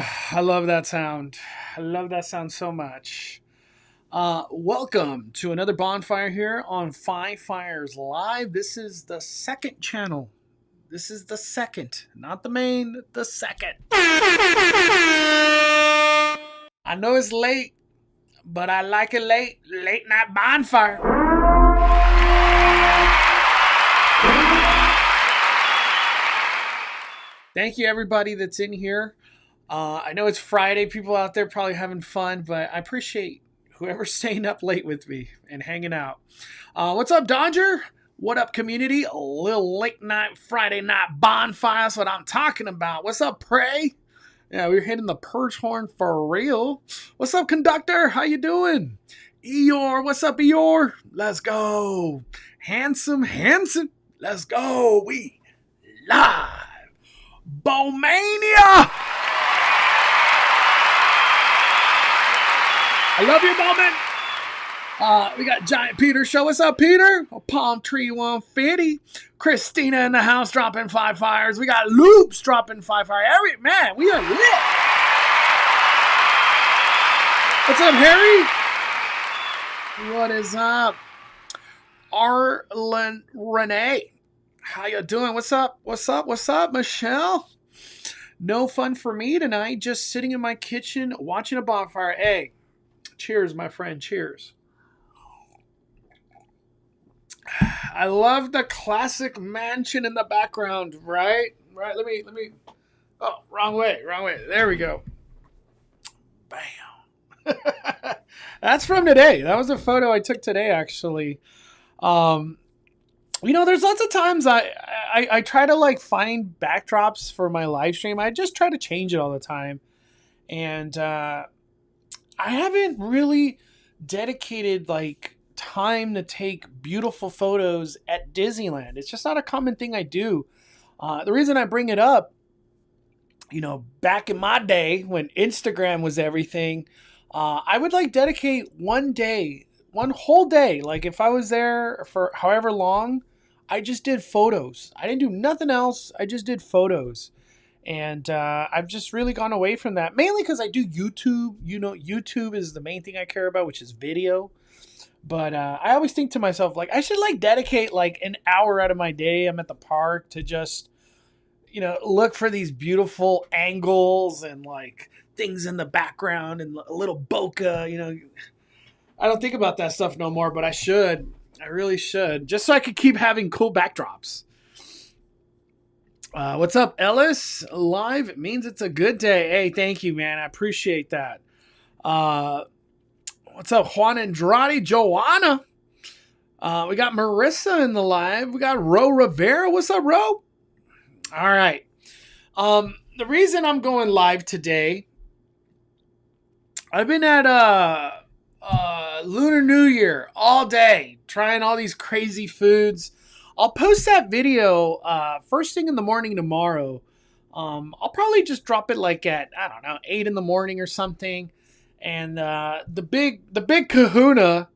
Oh, I love that sound. I love that sound so much. Welcome to another bonfire here on Five Fires Live. This is the second channel. This is the second, not the main, the second. I know it's late, but I like it late. Late night bonfire. Thank you, everybody that's in here. I know it's Friday. People out there probably having fun, but I appreciate whoever's staying up late with me and hanging out. What's up, Dodger? What up, community? A little late night Friday night bonfire. That's what I'm talking about. What's up, Prey? Yeah, we're hitting the perch horn for real. What's up, Conductor? How you doing? Eeyore, what's up, Eeyore? Let's go. Handsome. Let's go. We live. Bowmania! I love you, Bowman. We got Giant Peter Show. What's up, Peter? Palm Tree 150. Christina in the house dropping 5 fires. We got Loops dropping 5 fires. Man, we are lit. What's up, Harry? What is up? Arlen Renee. How you doing? What's up, Michelle? No fun for me tonight. Just sitting in my kitchen watching a bonfire. Hey, cheers, my friend. Cheers. I love the classic mansion in the background, right? Right. Let me. Oh, wrong way. There we go. Bam. That's from today. That was a photo I took today, actually. There's lots of times I try to like find backdrops for my live stream. I just try to change it all the time. And I haven't really dedicated like time to take beautiful photos at Disneyland. It's just not a common thing I do. The reason I bring it up, back in my day when Instagram was everything, I would like dedicate one whole day. Like if I was there for however long, I just did photos. I didn't do nothing else. I just did photos. And I've just really gone away from that. Mainly because I do YouTube. YouTube is the main thing I care about, which is video. But I always think to myself, like, I should like dedicate like an hour out of my day. I'm at the park to just, look for these beautiful angles and like things in the background and a little bokeh, I don't think about that stuff no more, but I should. I really should. Just so I could keep having cool backdrops. What's up, Ellis? Live, it means it's a good day. Hey, thank you, man. I appreciate that. What's up, Juan Andrade? Joanna? We got Marissa in the live. We got Ro Rivera. What's up, Ro? All right. The reason I'm going live today, I've been at Lunar New Year all day, trying all these crazy foods. I'll post that video first thing in the morning tomorrow. I'll probably just drop it like at, 8 in the morning or something. And the big kahuna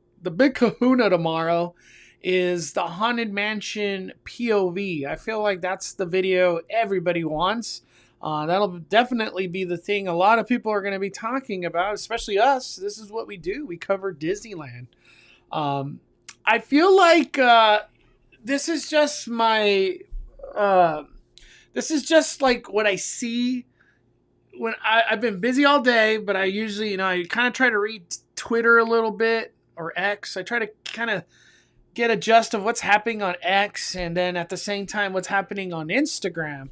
tomorrow is the Haunted Mansion POV. I feel like that's the video everybody wants. That'll definitely be the thing a lot of people are going to be talking about, especially us. This is what we do. We cover Disneyland. I feel like this is just like what I see when I've been busy all day, but I usually, I kind of try to read Twitter a little bit or X. I try to kind of get a gist of what's happening on X and then at the same time what's happening on Instagram.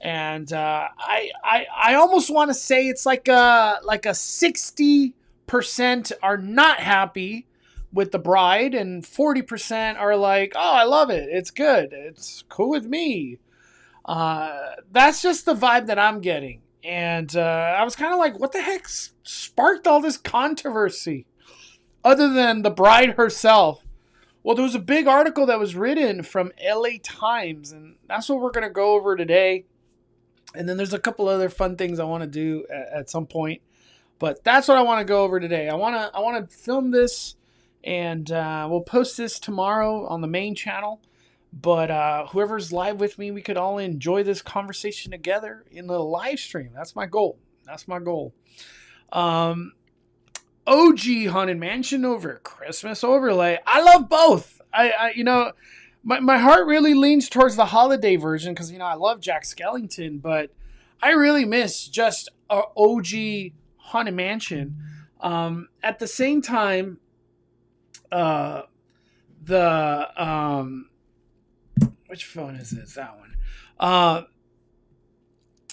And I almost want to say it's like a 60% are not happy with the bride and 40% are like, oh, I love it. It's good. It's cool with me. That's just the vibe that I'm getting. And I was kind of like, what the heck sparked all this controversy other than the bride herself? Well, there was a big article that was written from LA Times, and that's what we're going to go over today. And then there's a couple other fun things I want to do at some point. But that's what I want to go over today. I want to film this, and we'll post this tomorrow on the main channel. But whoever's live with me, we could all enjoy this conversation together in the live stream. That's my goal. That's my goal. OG Haunted Mansion over Christmas overlay. I love both. My heart really leans towards the holiday version because, I love Jack Skellington, but I really miss just a OG Haunted Mansion. At the same time, which phone is this? That one.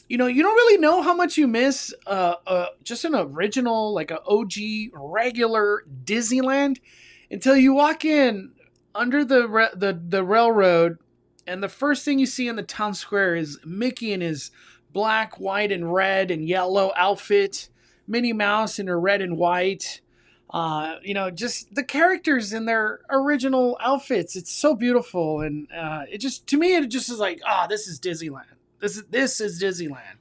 You don't really know how much you miss just an original, like a OG regular Disneyland until you walk in under the railroad, and the first thing you see in the town square is Mickey in his black, white, and red and yellow outfit, Minnie Mouse in her red and white. Just the characters in their original outfits. It's so beautiful, and to me it just is like, this is Disneyland. This is Disneyland.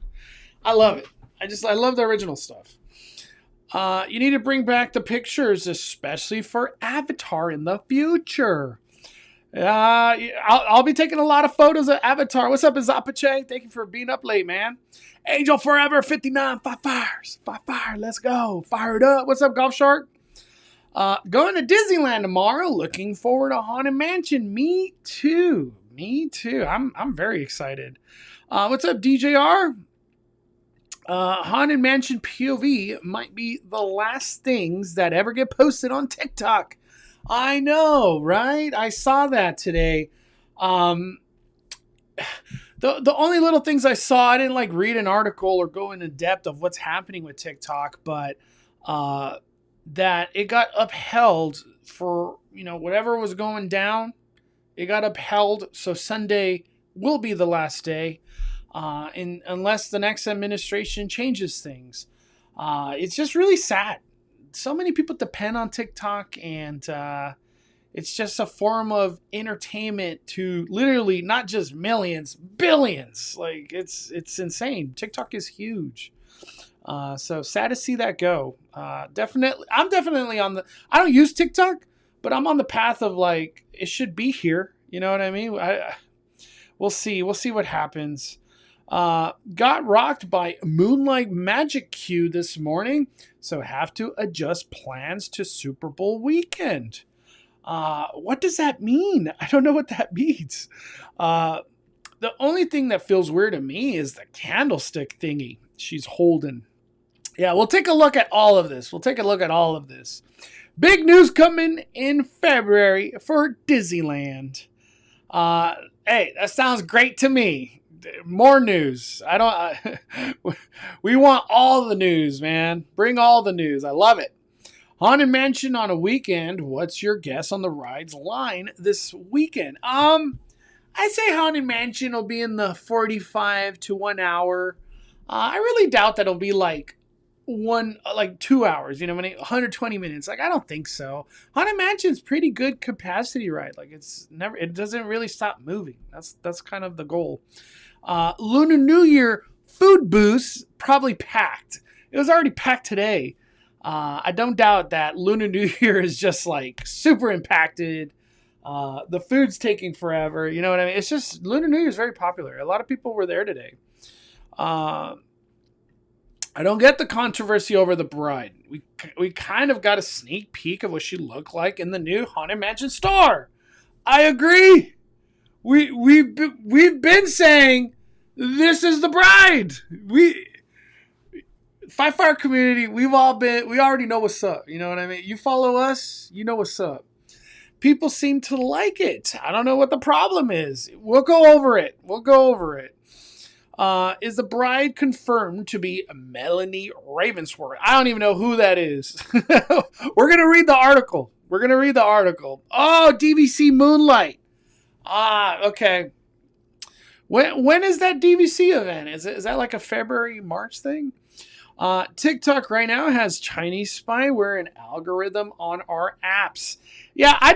I love it. I love the original stuff. You need to bring back the pictures, especially for Avatar in the future. I'll be taking a lot of photos of Avatar. What's up, Izapache? Thank you for being up late, man. Angel Forever 59, 5 fires. 5 fire, let's go. Fire it up. What's up, Golf Shark? Going to Disneyland tomorrow. Looking forward to Haunted Mansion. Me too. I'm very excited. What's up, DJR? Haunted Mansion POV might be the last things that ever get posted on TikTok. I know, right? I saw that today. The only little things I saw, I didn't read an article or go into depth of what's happening with TikTok, but that it got upheld for, whatever was going down. It got upheld, so Sunday will be the last day, unless the next administration changes things. It's just really sad. So many people depend on TikTok, and it's just a form of entertainment to literally not just millions, billions. It's insane. TikTok is huge. So sad to see that go. I'm definitely on I don't use TikTok, but I'm on the path of it should be here. You know what I mean? We'll see. We'll see what happens. Got rocked by Moonlight Magic Queue this morning, so have to adjust plans to Super Bowl weekend. What does that mean? I don't know what that means. The only thing that feels weird to me is the candlestick thingy she's holding. Yeah, we'll take a look at all of this. Big news coming in February for Disneyland. Hey, that sounds great to me. More news. We want all the news, man. Bring all the news. I love it. Haunted Mansion on a weekend. What's your guess on the ride's line this weekend? I say Haunted Mansion will be in the 45 to 1 hour. I really doubt that it'll be 2 hours, 120 minutes. I don't think so. Haunted Mansion's pretty good capacity ride. It doesn't really stop moving. That's kind of the goal. Lunar New Year food booths probably packed. It was already packed today. I don't doubt that Lunar New Year is just super impacted. The food's taking forever. You know what I mean? It's just Lunar New Year is very popular. A lot of people were there today. I don't get the controversy over the bride. We kind of got a sneak peek of what she looked like in the new Haunted Mansion store. I agree. We've been saying this is the bride. Five Fire community, we already know what's up. You know what I mean? You follow us, you know what's up. People seem to like it. I don't know what the problem is. We'll go over it. Is the bride confirmed to be Melanie Ravensworth? I don't even know who that is. We're going to read the article. Oh, DVC Moonlight. Okay. When is that DVC event? Is that a February, March thing? TikTok right now has Chinese spyware and algorithm on our apps. Yeah, I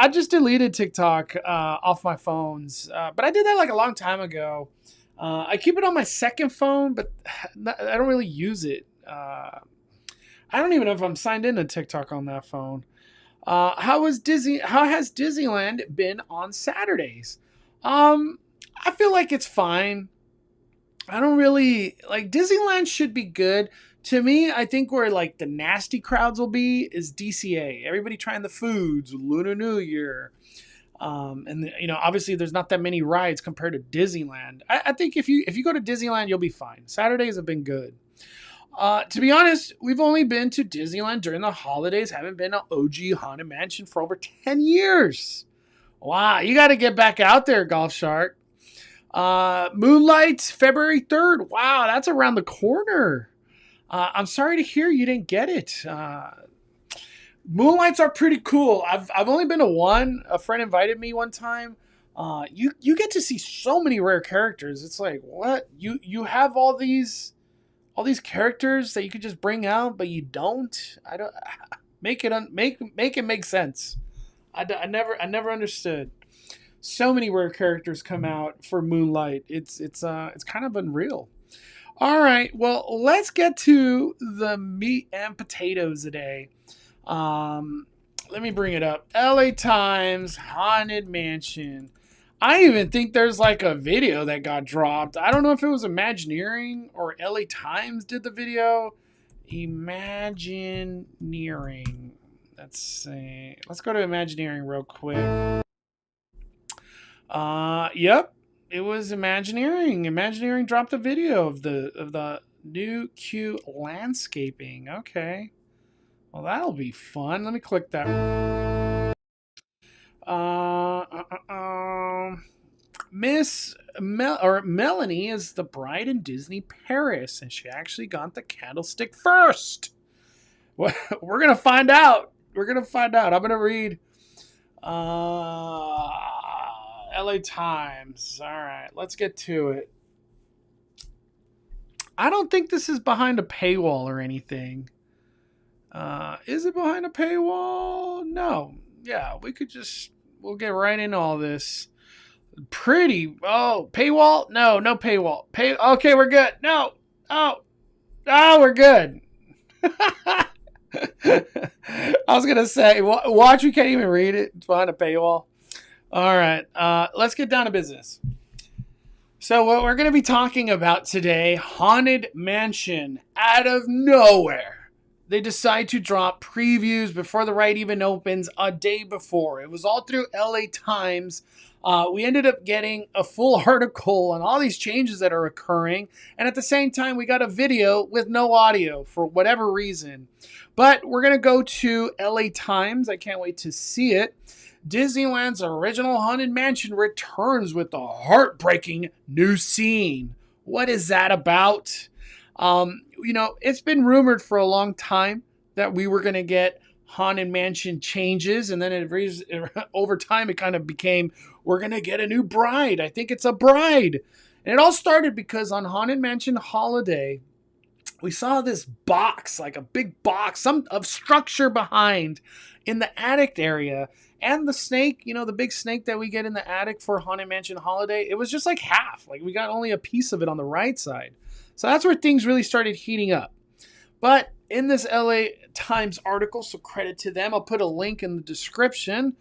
just deleted TikTok off my phones. But I did that a long time ago. I keep it on my second phone, but I don't really use it. I don't even know if I'm signed into TikTok on that phone. How has Disneyland been on Saturdays? I feel like it's fine. I don't really like Disneyland should be good. To me, I think where like the nasty crowds will be is DCA. Everybody trying the foods, Lunar New Year. And you know, obviously there's not that many rides compared to Disneyland. I think if you go to Disneyland, you'll be fine. Saturdays have been good. To be honest, we've only been to Disneyland during the holidays. Haven't been to OG Haunted Mansion for over 10 years. Wow, you got to get back out there, Golf Shark. Moonlight, February 3rd. Wow, that's around the corner. I'm sorry to hear you didn't get it. Moonlights are pretty cool. I've only been to one. A friend invited me one time. You get to see so many rare characters. It's like, what? You have all these characters that you could just bring out, but you don't. I don't make it make sense. I never understood. So many rare characters come out for Moonlight. It's kind of unreal. All right, well, let's get to the meat and potatoes today. Let me bring it up. LA Times Haunted Mansion. I even think there's like a video that got dropped. I don't know if it was Imagineering or LA Times did the video. Imagineering. Let's see. Let's go to Imagineering real quick. Yep. It was Imagineering. Imagineering dropped a video of the new cute landscaping. Okay. Well, that'll be fun. Let me click that. Melanie is the bride in Disney Paris, and she actually got the candlestick first. We're gonna find out. I'm gonna read LA Times. All right, let's get to it. I don't think this is behind a paywall or anything. Is it behind a paywall? No. Yeah, we'll get right into all this. Paywall? No paywall. Okay, we're good. No. Oh, we're good. I was going to say, watch, we can't even read it. It's behind a paywall. All right, let's get down to business. So what we're going to be talking about today, Haunted Mansion, out of nowhere. They decide to drop previews before the ride even opens a day before. It was all through LA Times. We ended up getting a full article on all these changes that are occurring. And at the same time, we got a video with no audio for whatever reason. But we're going to go to LA Times. I can't wait to see it. Disneyland's original Haunted Mansion returns with a heartbreaking new scene. What is that about? It's been rumored for a long time that we were going to get Haunted Mansion changes, and then over time it kind of became, we're going to get a new bride. I think it's a bride. And it all started because on Haunted Mansion Holiday, we saw this box, like a big box, some of structure behind in the attic area. And the snake, the big snake that we get in the attic for Haunted Mansion Holiday, it was just like half. Like we got only a piece of it on the right side. So that's where things really started heating up. But in this LA Times article, so credit to them, I'll put a link in the description.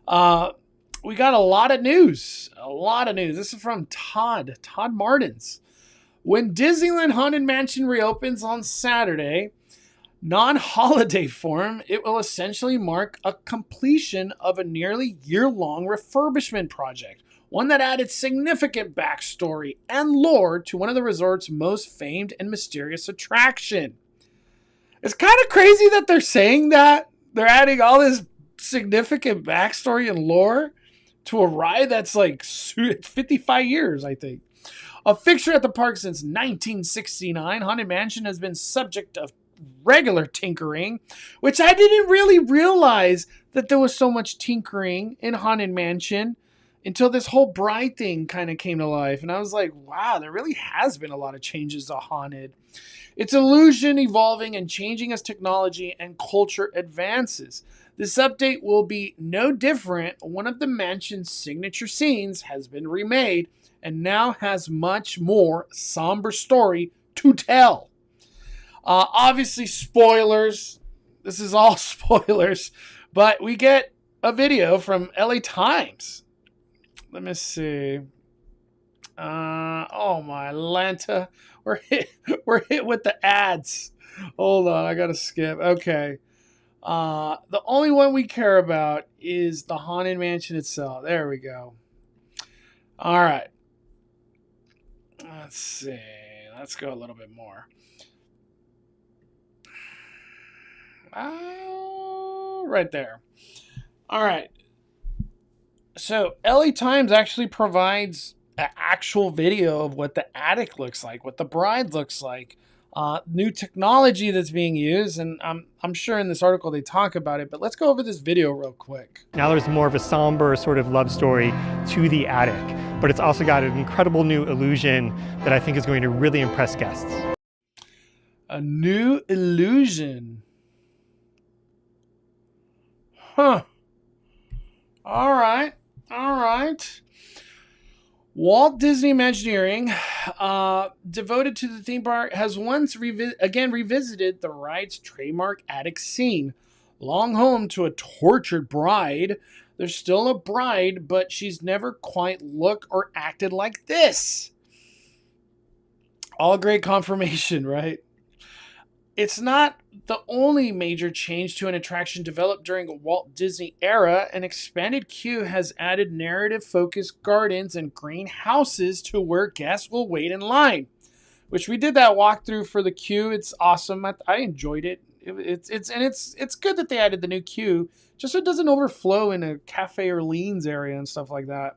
We got a lot of news. This is from Todd Martins. When Disneyland Haunted Mansion reopens on Saturday, non-holiday form, it will essentially mark a completion of a nearly year-long refurbishment project. One that added significant backstory and lore to one of the resort's most famed and mysterious attraction. It's kind of crazy that they're saying that. They're adding all this significant backstory and lore to a ride that's like 55 years, I think. A fixture at the park since 1969, Haunted Mansion has been subject of regular tinkering, which I didn't really realize that there was so much tinkering in Haunted Mansion until this whole bride thing kind of came to life. And I was like, wow, there really has been a lot of changes to Haunted. Its illusion evolving and changing as technology and culture advances. This update will be no different. One of the mansion's signature scenes has been remade and now has much more somber story to tell. Obviously, spoilers. This is all spoilers. But we get a video from LA Times. Let me see. Oh my Lanta. We're hit with the ads. Hold on, I gotta skip. Okay. The only one we care about is the Haunted Mansion itself. There we go. All right. Let's see. Let's go a little bit more. Right there. All right. So LA Times actually provides an actual video of what the attic looks like, what the bride looks like, new technology that's being used, and I'm sure in this article they talk about it, but let's go over this video real quick. Now there's more of a somber sort of love story to the attic, but it's also got an incredible new illusion that I think is going to really impress guests. A new illusion. Huh. All right. Walt Disney Imagineering, devoted to the theme park, has once again revisited the ride's trademark attic scene. Long home to a tortured bride, there's still a bride, but she's never quite looked or acted like this. All great confirmation, right? It's not the only major change to an attraction developed during a Walt Disney era. An expanded queue has added narrative-focused gardens and greenhouses to where guests will wait in line, which we did that walkthrough for the queue. It's awesome. I enjoyed it. It's good that they added the new queue, just so it doesn't overflow in a Cafe Orleans area and stuff like that.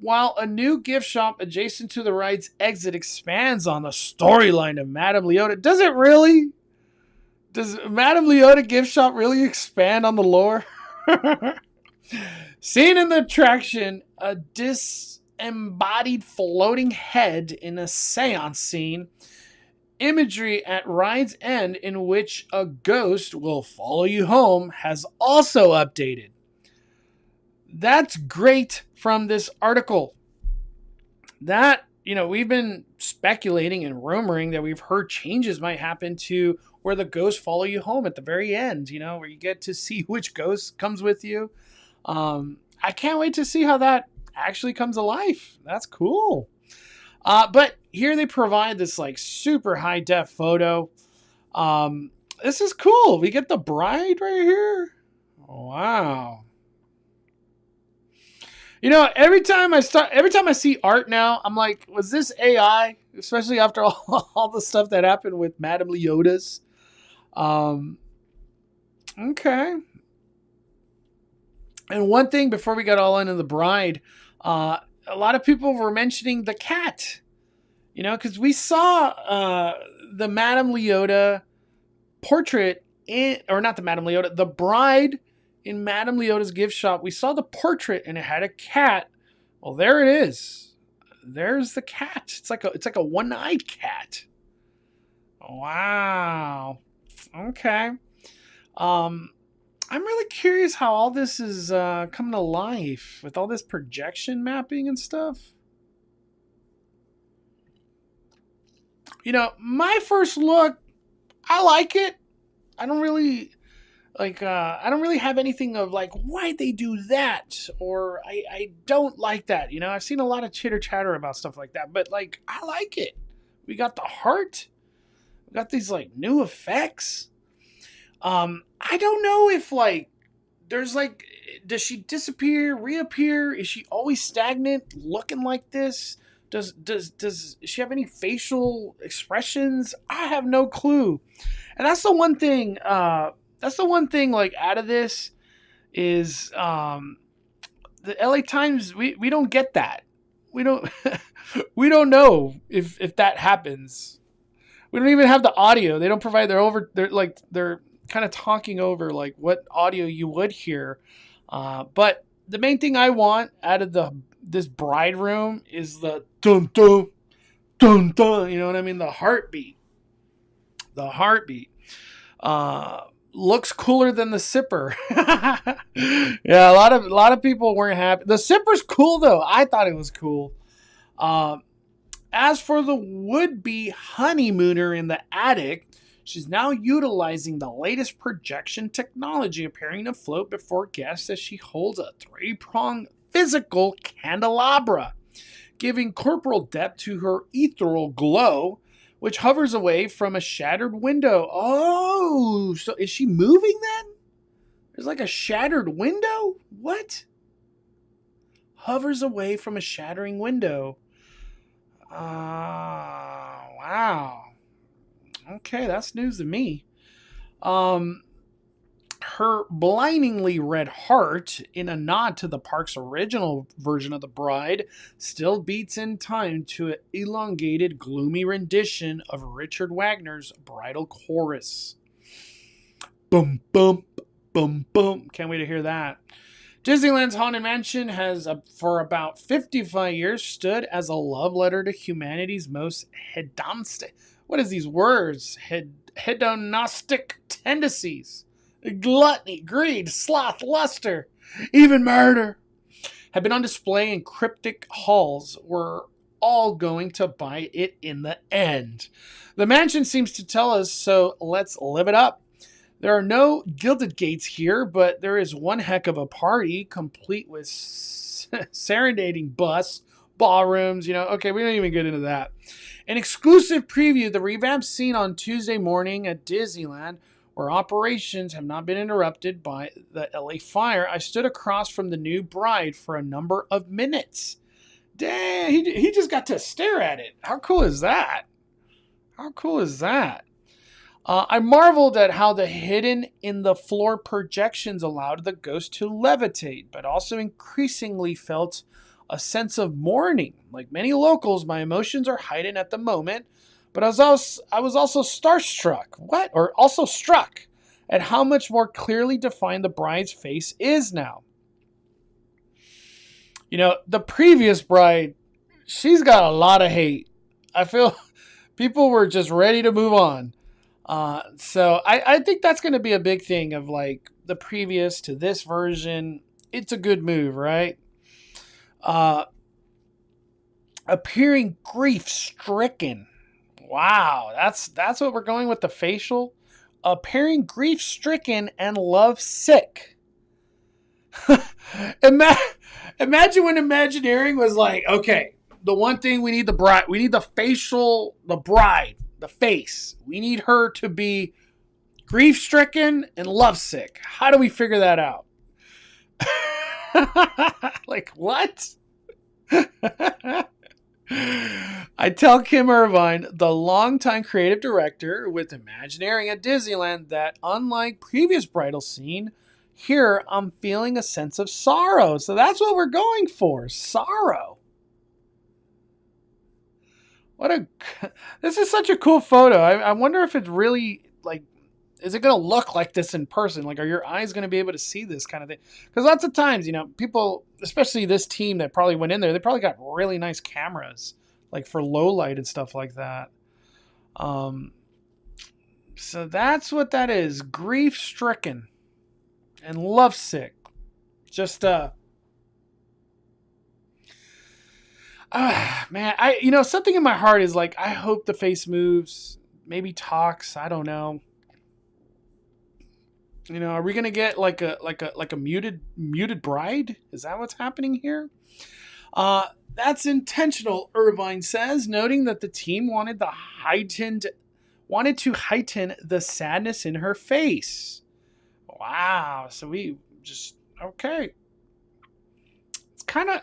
While a new gift shop adjacent to the ride's exit expands on the storyline of Madame Leota. Does it really? Does Madame Leota gift shop really expand on the lore? Seen in the attraction, a disembodied floating head in a seance scene. Imagery at ride's end in which a ghost will follow you home has also updated. That's great from this article. That, we've been speculating and rumoring that we've heard changes might happen to where the ghosts follow you home at the very end, where you get to see which ghost comes with you. I can't wait to see how that actually comes to life. That's cool. But here they provide this super high def photo. This is cool. We get the bride right here. Wow. Every time I see art now, I'm like, was this AI? Especially after all the stuff that happened with Madame Leota's. Okay. And one thing before we got all into the bride, a lot of people were mentioning the cat. Because we saw the Madame Leota portrait the bride in Madame Leota's gift shop. We saw the portrait and it had a cat. Well, there it is. There's the cat. It's like a one-eyed cat. Wow. Okay. I'm really curious how all this is coming to life with all this projection mapping and stuff. My first look, I like it. I don't really have anything of why'd they do that? Or I don't like that. I've seen a lot of chitter chatter about stuff like that, but I like it. We got the heart. We got these new effects. I don't know if there's does she disappear, reappear? Is she always stagnant looking like this? Does she have any facial expressions? I have no clue. And that's the one thing, out of this is the LA Times, we don't get that. We don't we don't know if that happens. We don't even have the audio. They don't provide they're kind of talking over what audio you would hear. But the main thing I want out of this bride room is the dun dun dun dun. You know what I mean? The heartbeat. The heartbeat. Looks cooler than the sipper. Yeah, a lot of people weren't happy. The sipper's cool though. I thought it was cool. As for the would-be honeymooner in the attic, she's now utilizing the latest projection technology, appearing to float before guests as she holds a 3-pronged physical candelabra. giving corporal depth to her ethereal glow, which hovers away from a shattered window. Oh, so is she moving then? There's like a shattered window? What? Hovers away from a shattering window. Wow. Okay, that's news to me. Her blindingly red heart, in a nod to the park's original version of the bride, still beats in time to an elongated, gloomy rendition of Richard Wagner's bridal chorus. Boom, boom, boom, boom. Can't wait to hear that. Disneyland's Haunted Mansion has, for about 55 years, stood as a love letter to humanity's most hedonistic. What is these words? Hedonistic tendencies. Gluttony, greed, sloth, luster, even murder have been on display in cryptic halls. We're all going to buy it in the end. The mansion seems to tell us, so let's live it up. There are no gilded gates here, but there is one heck of a party, complete with serenading busts, ballrooms, Okay, we don't even get into that. An exclusive preview of the revamped scene on Tuesday morning at Disneyland, where operations have not been interrupted by the LA fire. I stood across from the new bride for a number of minutes. Dang, he just got to stare at it. How cool is that? I marveled at how the hidden in the floor projections allowed the ghost to levitate, but also increasingly felt a sense of mourning. Like many locals, my emotions are heightened at the moment, but I was also starstruck. Also struck at how much more clearly defined the bride's face is now. The previous bride, she's got a lot of hate. I feel people were just ready to move on. So I think that's going to be a big thing of like the previous to this version. It's a good move, right? Appearing grief-stricken. Wow, that's what we're going with the facial. Appearing grief-stricken and love-sick. Imagine when Imagineering was like, okay, the one thing we need the bride, we need the facial, the bride, the face. We need her to be grief-stricken and lovesick. How do we figure that out? Like, what? I tell Kim Irvine, the longtime creative director with Imagineering at Disneyland, that unlike previous bridal scene, here I'm feeling a sense of sorrow. So that's what we're going for. Sorrow. This is such a cool photo. I wonder if it's really like, is it going to look like this in person? Like, are your eyes going to be able to see this kind of thing? Because lots of times, people, especially this team that probably went in there, they probably got really nice cameras, like for low light and stuff like that. So that's what that is. Grief-stricken and lovesick. Just, man, something in my heart is like, I hope the face moves, maybe talks. I don't know. Are we gonna get like a muted bride? Is that what's happening here? That's intentional, Irvine says, noting that the team wanted to heighten the sadness in her face. Wow. So we just okay. It's kind of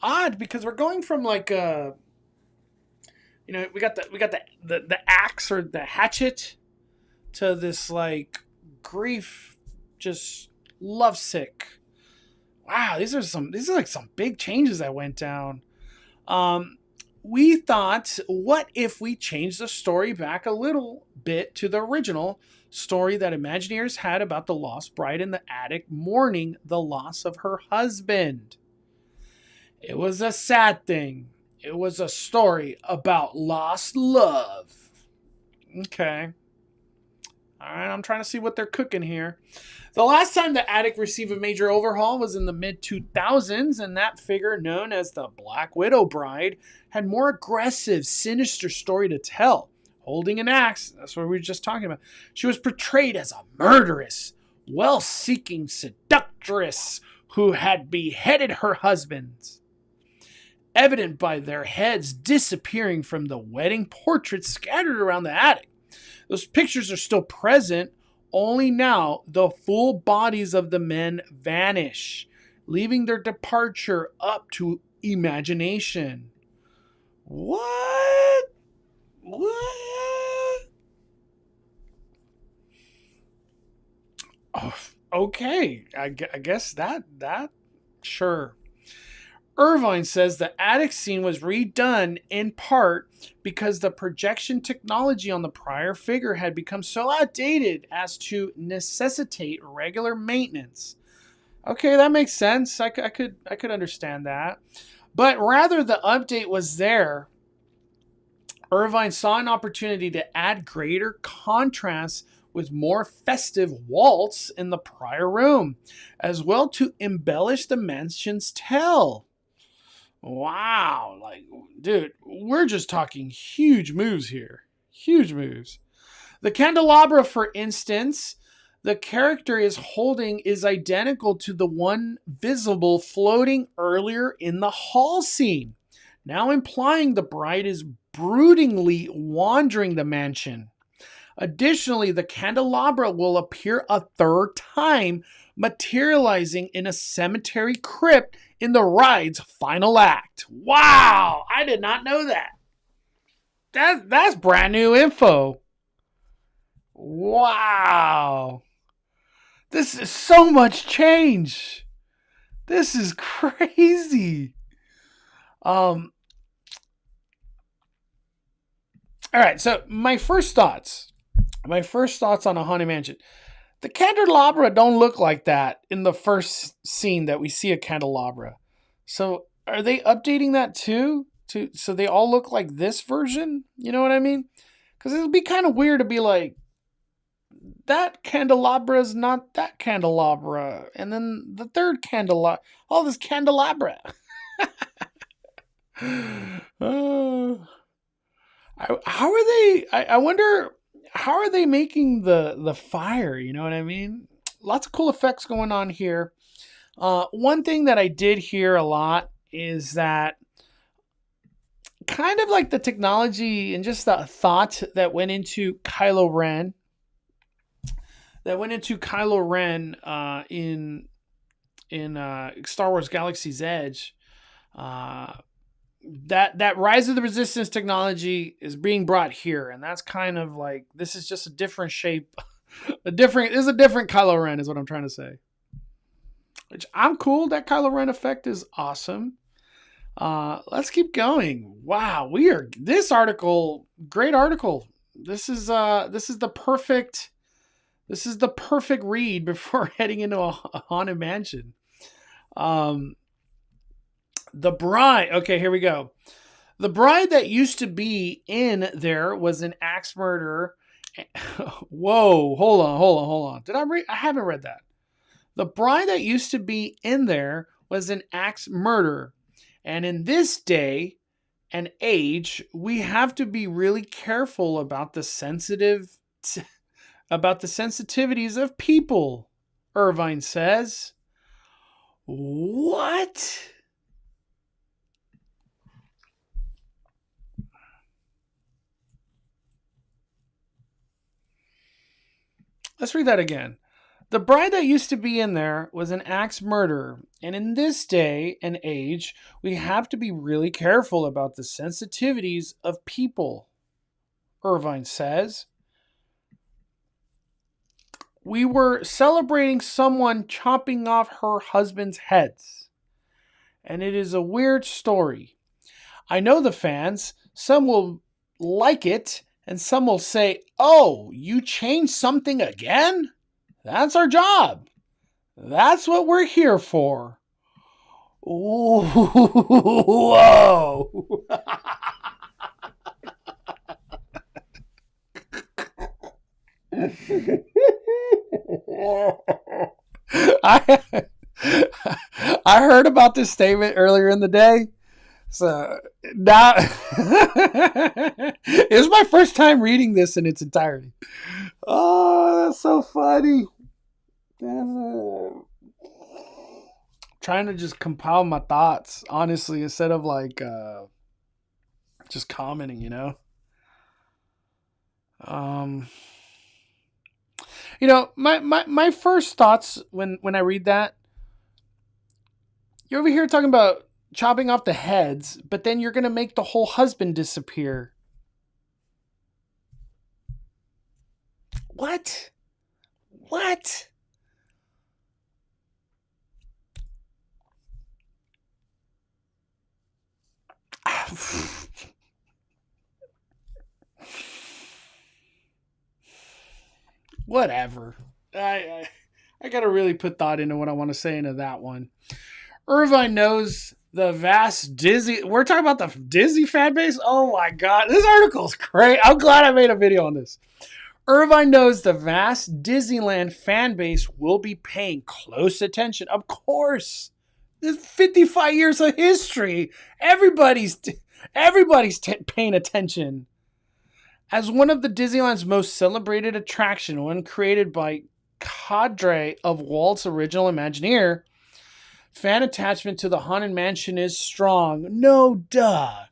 odd because we're going from like we got the axe or the hatchet to this like grief, just lovesick. Wow, these are like some big changes that went down. We thought, what if we changed the story back a little bit to the original story that Imagineers had about the lost bride in the attic mourning the loss of her husband? It was a sad thing. It was a story about lost love. Okay. All right, I'm trying to see what they're cooking here. The last time the attic received a major overhaul was in the mid-2000s, and that figure, known as the Black Widow Bride, had more aggressive, sinister story to tell. Holding an axe, that's what we were just talking about. She was portrayed as a murderous, well-seeking seductress who had beheaded her husband. evident by their heads disappearing from the wedding portraits scattered around the attic. Those pictures are still present, only now the full bodies of the men vanish, leaving their departure up to imagination. What? What? Oh, okay. I guess that sure. Irvine says the attic scene was redone in part because the projection technology on the prior figure had become so outdated as to necessitate regular maintenance. Okay, that makes sense. I could understand that. But rather the update was there, Irvine saw an opportunity to add greater contrast with more festive waltz in the prior room, as well to embellish the mansion's tale. Wow, like, dude, we're just talking huge moves here. Huge moves. The candelabra, for instance, the character is holding is identical to the one visible floating earlier in the hall scene, now implying the bride is broodingly wandering the mansion. Additionally, the candelabra will appear a third time, materializing in a cemetery crypt in the ride's final act. Wow, I did not know that. That's brand new info. Wow. This is so much change. This is crazy. All right, so my first thoughts on a haunted mansion. The candelabra don't look like that in the first scene that we see a candelabra. So are they updating that too? So they all look like this version? You know what I mean? Because it would be kind of weird to be like, that candelabra is not that candelabra. And then the third candelabra, all this candelabra. How are they? I wonder, how are they making the fire? You know what I mean? Lots of cool effects going on here. One thing that I did hear a lot is that kind of like the technology and just the thought that went into Kylo Ren. In Star Wars Galaxy's Edge. That Rise of the Resistance technology is being brought here, and that's kind of like, this is just a different shape, a different Kylo Ren is what I'm trying to say. Which I'm cool. That Kylo Ren effect is awesome. Let's keep going. Wow, this article, great article. This is the perfect read before heading into a haunted mansion. The bride. Okay, here we go. The bride that used to be in there was an axe murderer. Whoa, hold on. I haven't read that. The bride that used to be in there was an axe murderer. And in this day and age, we have to be really careful about the sensitivities of people, Irvine says. What? Let's read that again. The bride that used to be in there was an axe murderer, and in this day and age, we have to be really careful about the sensitivities of people, Irvine says. We were celebrating someone chopping off her husband's heads, and it is a weird story. I know the fans, some will like it, and some will say, "Oh, you changed something again? That's our job. That's what we're here for." Ooh, whoa. I heard about this statement earlier in the day. So now it was my first time reading this in its entirety. Oh, that's so funny. trying to just compile my thoughts, honestly, instead of like just commenting, Um, my first thoughts when I read that, you're over here talking about chopping off the heads, but then you're gonna make the whole husband disappear. What? What? Whatever. I gotta really put thought into what I want to say into that one. Irvine knows the vast Disney. We're talking about the Disney fan base. Oh my god, this article's great. I'm glad I made a video on this. Irvine knows the vast Disneyland fan base will be paying close attention. Of course, there's 55 years of history. Everybody's paying attention. As one of the Disneyland's most celebrated attraction, one created by cadre of Walt's original Imagineer, fan attachment to the Haunted Mansion is strong. No duh.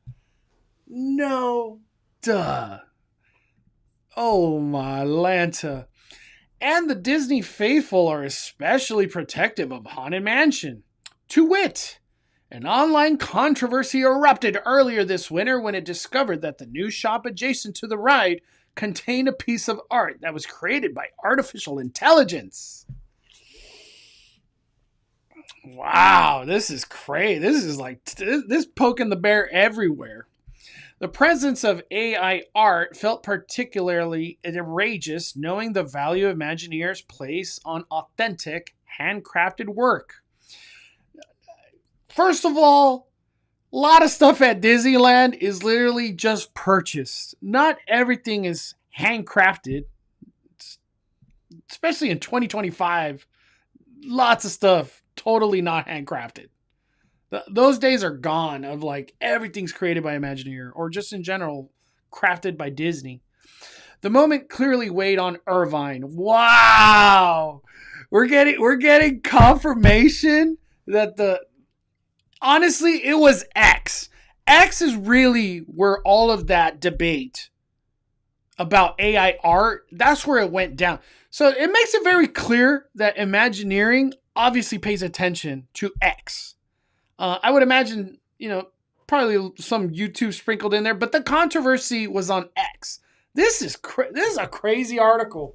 Oh my Lanta. And the Disney faithful are especially protective of Haunted Mansion. To wit, an online controversy erupted earlier this winter when it discovered that the new shop adjacent to the ride contained a piece of art that was created by artificial intelligence. Wow, this is crazy. This is like this poking the bear everywhere. The presence of AI art felt particularly outrageous, knowing the value of Imagineers place on authentic, handcrafted work. First of all, a lot of stuff at Disneyland is literally just purchased. Not everything is handcrafted, especially in 2025. Lots of stuff totally not handcrafted. Those days are gone of like everything's created by Imagineer or just in general crafted by Disney. The moment clearly weighed on Irvine. Wow. We're getting confirmation that honestly, it was X. X is really where all of that debate about AI art, that's where it went down. So it makes it very clear that Imagineering obviously pays attention to X. I would imagine, probably some YouTube sprinkled in there, but the controversy was on X. This is a crazy article.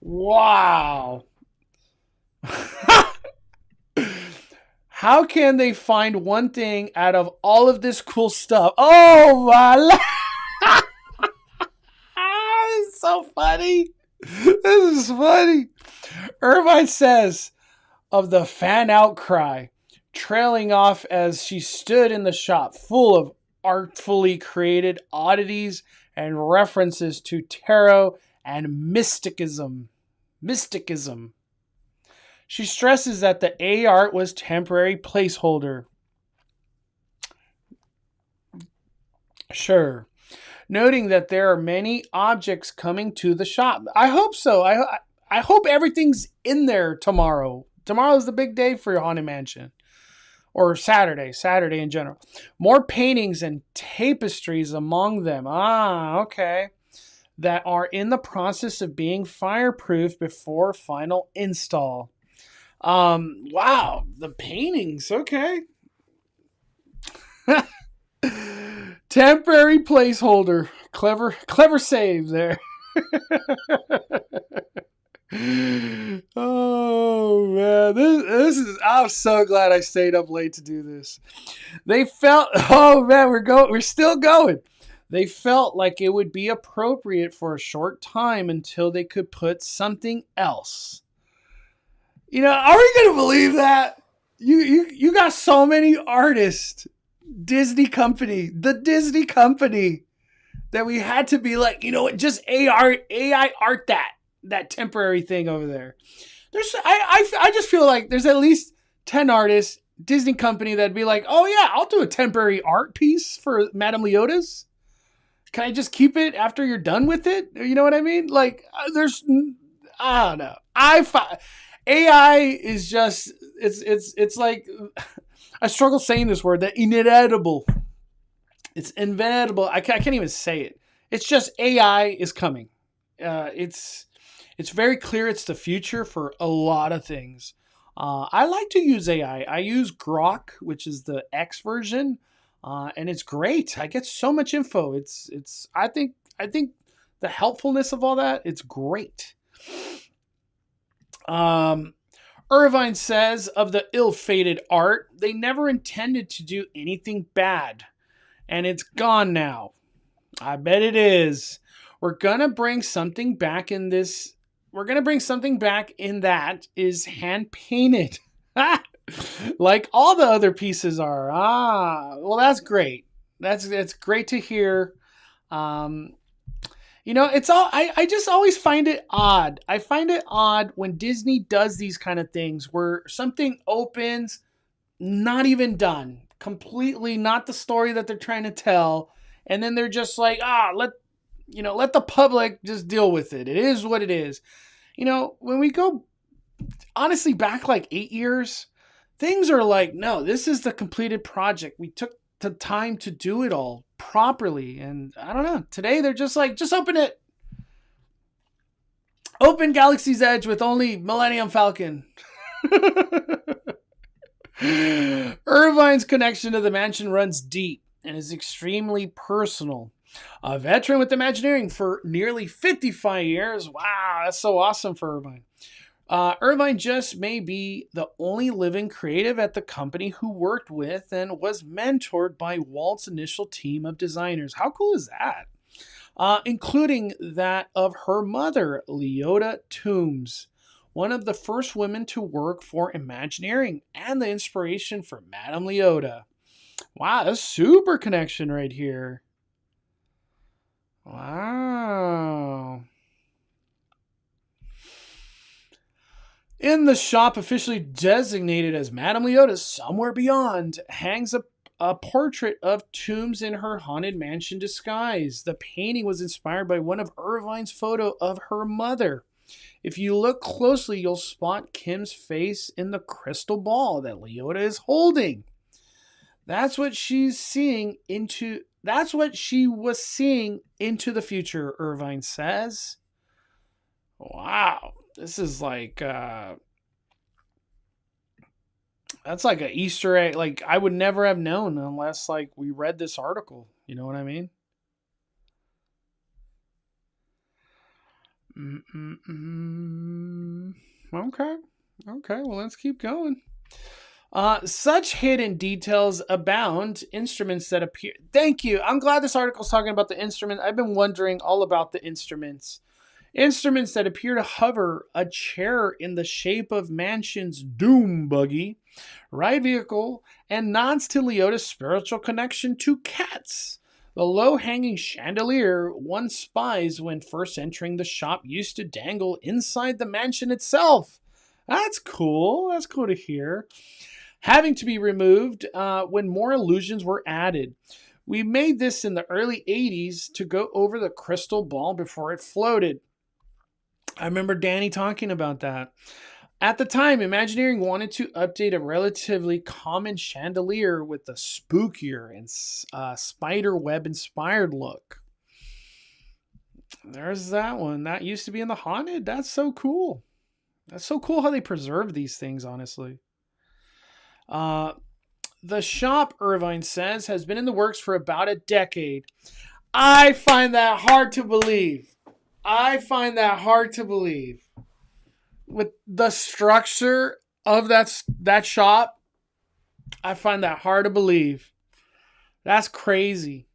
Wow. How can they find one thing out of all of this cool stuff? Oh my! This is so funny. This is funny. Irvine says of the fan outcry, trailing off as she stood in the shop full of artfully created oddities and references to tarot and mysticism. She stresses that the A art was temporary placeholder. Sure. Noting that there are many objects coming to the shop. I hope so. I hope everything's in there tomorrow. Tomorrow is the big day for your Haunted Mansion. Or Saturday in general. More paintings and tapestries among them. Okay. That are in the process of being fireproof before final install. Wow, the paintings, okay. Temporary placeholder. Clever save there. Oh man, this is. I'm so glad I stayed up late to do this. They felt. Oh man, we're still going. They felt like it would be appropriate for a short time until they could put something else. Are we gonna believe that? You got so many artists, the Disney company, that we had to be like, what, just AI art that temporary thing over there. I just feel like there's at least 10 artists, Disney company, that'd be like, oh yeah, I'll do a temporary art piece for Madame Leota's. Can I just keep it after you're done with it? You know what I mean? Like, I don't know. AI is just it's like I struggle saying this word, that inevitable. It's inevitable. I can't even say it. It's just AI is coming. It's very clear it's the future for a lot of things. I like to use AI. I use Grok, which is the X version, and it's great. I get so much info. It's I think the helpfulness of all that, it's great. Irvine says of the ill-fated art, they never intended to do anything bad, and it's gone now. I bet it is. We're gonna bring something back in this. We're gonna bring something back in that is hand painted, like all the other pieces are. Well, that's great. That's great to hear. Um, it's all. I just always find it odd. I find it odd when Disney does these kind of things where something opens, not even done, completely not the story that they're trying to tell, and then they're just like, let the public just deal with it. It is what it is. When we go honestly back like 8 years, things are like, no, this is the completed project. We took the time to do it all properly. And I don't know. Today they're just like, just open it. Open Galaxy's Edge with only Millennium Falcon. Irvine's connection to the mansion runs deep and is extremely personal. A veteran with Imagineering for nearly 55 years. Wow, that's so awesome for Irvine. Irvine just may be the only living creative at the company who worked with and was mentored by Walt's initial team of designers. How cool is that? Including that of her mother, Leota Toombs, one of the first women to work for Imagineering and the inspiration for Madame Leota. Wow, a super connection right here. Wow. In the shop officially designated as Madame Leota Somewhere Beyond hangs a portrait of Toombs in her haunted mansion disguise. The painting was inspired by one of Irvine's photo of her mother. If you look closely, you'll spot Kim's face in the crystal ball that Leota is holding. That's what she was seeing into the future, Irvine says. Wow. This is like that's like an Easter egg. Like, I would never have known unless like we read this article. You know what I mean? Okay. Well, let's keep going. Such hidden details abound. Instruments that appear. Thank you. I'm glad this article's talking about the instrument. I've been wondering all about the instruments. Instruments that appear to hover a chair in the shape of Mansion's doom buggy, ride vehicle, and nods to Leota's spiritual connection to cats. The low-hanging chandelier one spies when first entering the shop used to dangle inside the mansion itself. That's cool. That's cool to hear. Having to be removed when more illusions were added. We made this in the early 80s to go over the crystal ball before it floated. I remember Danny talking about that. At the time, Imagineering wanted to update a relatively common chandelier with a spookier and spider web inspired look. There's that one. That used to be in the Haunted. That's so cool. That's so cool how they preserve these things, honestly. The shop, Irvine says, has been in the works for about a decade. I find that hard to believe. With the structure of that shop, I find that hard to believe. That's crazy.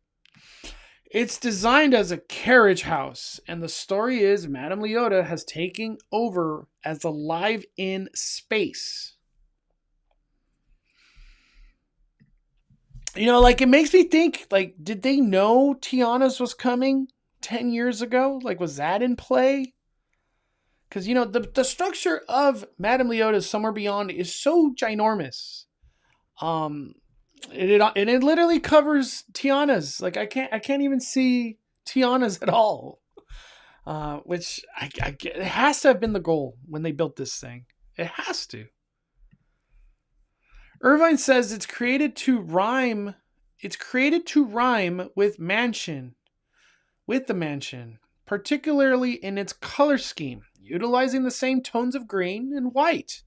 It's designed as a carriage house, and the story is Madame Leota has taken over as a live-in space. Like, it makes me think, like, did they know Tiana's was coming 10 years ago? Like, was that in play? Because, the structure of Madame Leota's Somewhere Beyond is so ginormous. It literally covers Tiana's. Like, I can't even see Tiana's at all. Which it has to have been the goal when they built this thing. It has to. Irvine says it's created to rhyme. It's created to rhyme with mansion, with the mansion, particularly in its color scheme, utilizing the same tones of green and white,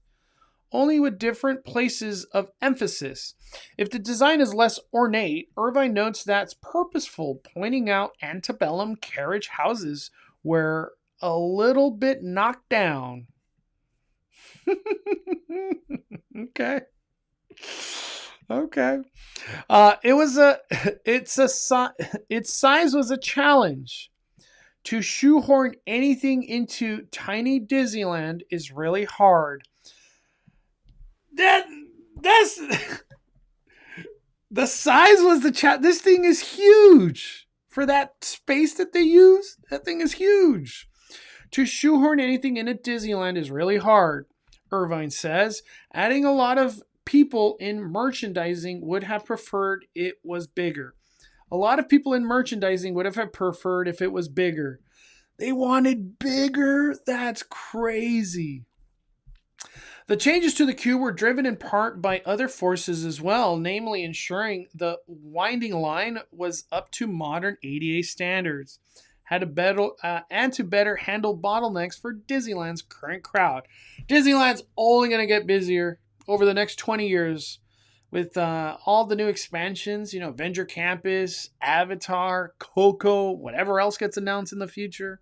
only with different places of emphasis. If the design is less ornate, Irvine notes that's purposeful, pointing out antebellum carriage houses were a little bit knocked down. Okay. Okay. Its size was a challenge. To shoehorn anything into tiny Disneyland is really hard. That's the size was the This thing is huge for that space that they use. That thing is huge. To shoehorn anything into Disneyland is really hard, Irvine says, adding a lot of people in merchandising would have preferred it was bigger. A lot of people in merchandising would have preferred if it was bigger. They wanted bigger? That's crazy. The changes to the queue were driven in part by other forces as well, namely ensuring the winding line was up to modern ADA standards, and to better handle bottlenecks for Disneyland's current crowd. Disneyland's only going to get busier over the next 20 years with all the new expansions, Avenger Campus, Avatar, Coco, whatever else gets announced in the future.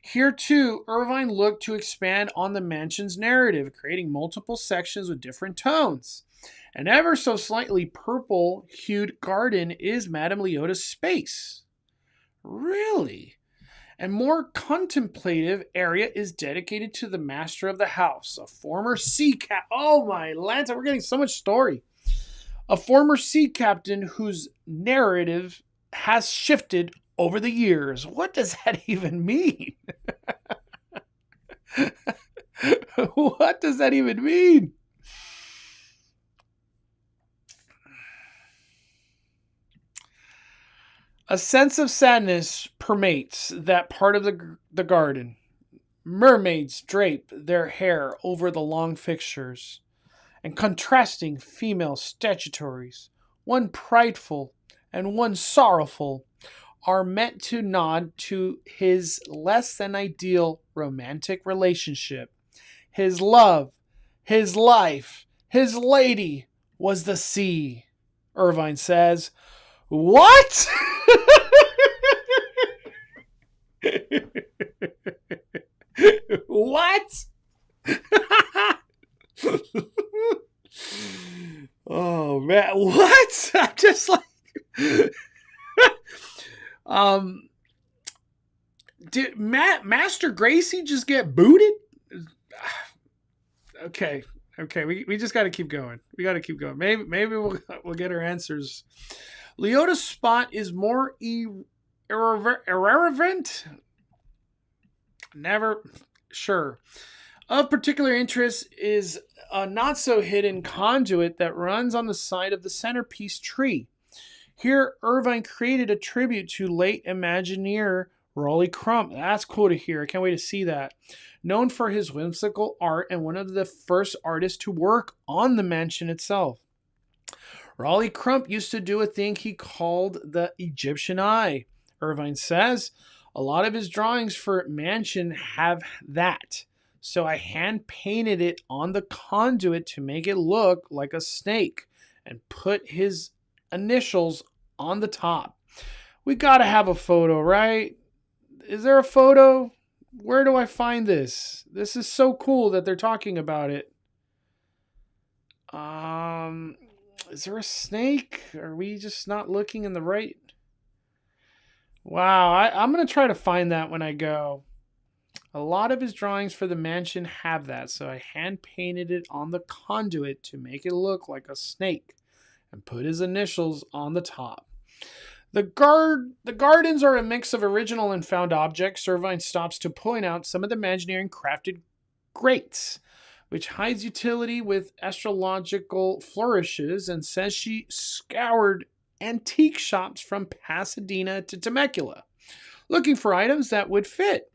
Here too, Irvine looked to expand on the mansion's narrative, creating multiple sections with different tones. An ever so slightly purple-hued garden is Madame Leota's space. Really? And more contemplative area is dedicated to the master of the house, a former sea captain. Oh my Lanta, we're getting so much story. A former sea captain whose narrative has shifted over the years. What does that even mean? What does that even mean? A sense of sadness permeates that part of the garden. Mermaids drape their hair over the long fixtures, and contrasting female statuaries, one prideful and one sorrowful, are meant to nod to his less than ideal romantic relationship. His love, his life, his lady was the sea, Irvine says. What? What? Oh man, what? I'm just like did Master Gracie just get booted? Okay, we just got to keep going. We got to keep going. Maybe we'll get our answers. Leota's spot is more irreverent. Never sure. Of particular interest is a not so hidden conduit that runs on the side of the centerpiece tree. Here, Irvine created a tribute to late Imagineer Rolly Crump. That's cool to hear. I can't wait to see that. Known for his whimsical art and one of the first artists to work on the mansion itself. Rolly Crump used to do a thing he called the Egyptian eye. Irvine says, a lot of his drawings for mansion have that. So I hand painted it on the conduit to make it look like a snake and put his initials on the top. We gotta have a photo, right? Is there a photo? Where do I find this? This is so cool that they're talking about it. Is there a snake? Are we just not looking in the right? Wow, I'm going to try to find that when I go. A lot of his drawings for the mansion have that, so I hand painted it on the conduit to make it look like a snake and put his initials on the top. The gardens are a mix of original and found objects. Irvine stops to point out some of the Imagineering crafted grates, which hides utility with astrological flourishes, and says she scoured antique shops from Pasadena to Temecula, looking for items that would fit.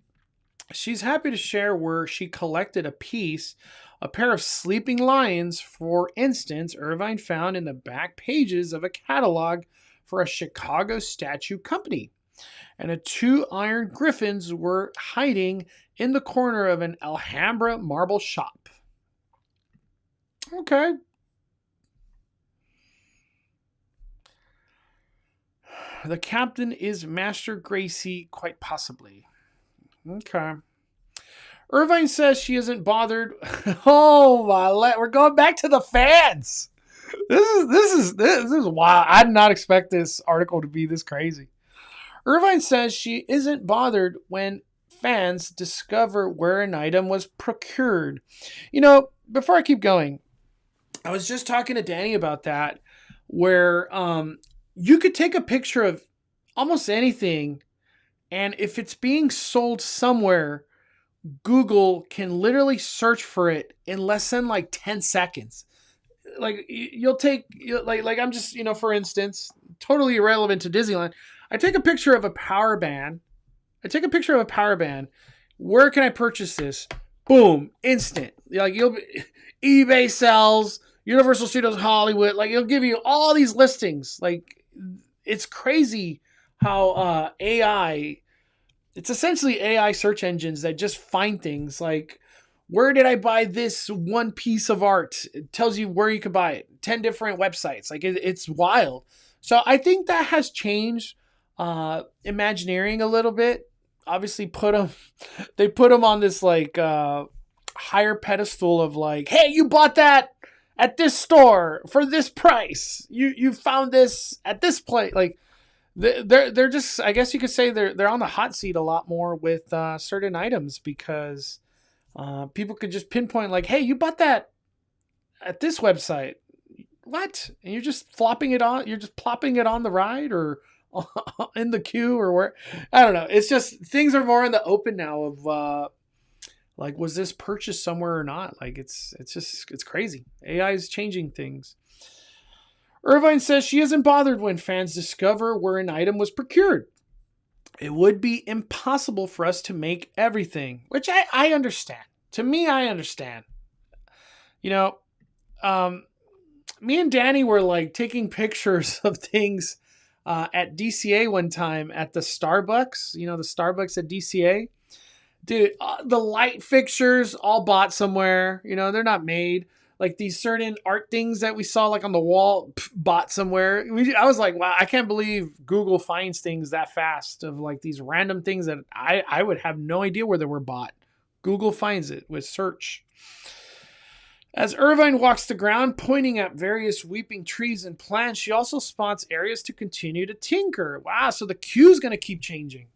She's happy to share where she collected a piece A pair of sleeping lions, for instance, Irvine found in the back pages of a catalog for a Chicago statue company. And the 2 iron griffins were hiding in the corner of an Alhambra marble shop. Okay. The captain is Master Gracie, quite possibly. Okay. Irvine says she isn't bothered. Oh my! We're going back to the fans. This is wild. I did not expect this article to be this crazy. Irvine says she isn't bothered when fans discover where an item was procured. You know, before I keep going, I was just talking to Danny about that, where you could take a picture of almost anything, and if it's being sold somewhere, Google can literally search for it in less than like 10 seconds. Like you'll take, like I'm just, for instance, totally irrelevant to Disneyland. I take a picture of a power band. Where can I purchase this? Boom, instant. Like eBay sells, Universal Studios Hollywood. Like it'll give you all these listings. Like it's crazy how AI. It's essentially AI search engines that just find things like, where did I buy this one piece of art? It tells you where you could buy it. 10 different websites. Like it's wild. So I think that has changed Imagineering a little bit. Obviously they put them on this like higher pedestal of like, hey, you bought that at this store for this price. You found this at this place. Like, they're just, I guess you could say they're on the hot seat a lot more with certain items because people could just pinpoint like, hey, you bought that at this website. What? And you're just plopping it on the ride or in the queue or where? I don't know. It's just things are more in the open now of like, was this purchased somewhere or not? Like it's crazy. AI is changing things. Irvine says she isn't bothered when fans discover where an item was procured. It would be impossible for us to make everything, which I understand. To me, I understand. Me and Danny were like taking pictures of things at DCA one time at the Starbucks. The Starbucks at DCA. Dude, the light fixtures all bought somewhere. They're not made. Like these certain art things that we saw like on the wall, bought somewhere. I was like, wow, I can't believe Google finds things that fast of like these random things that I would have no idea where they were bought. Google finds it with search. As Irvine walks the ground, pointing at various weeping trees and plants, she also spots areas to continue to tinker. Wow, so the queue's going to keep changing.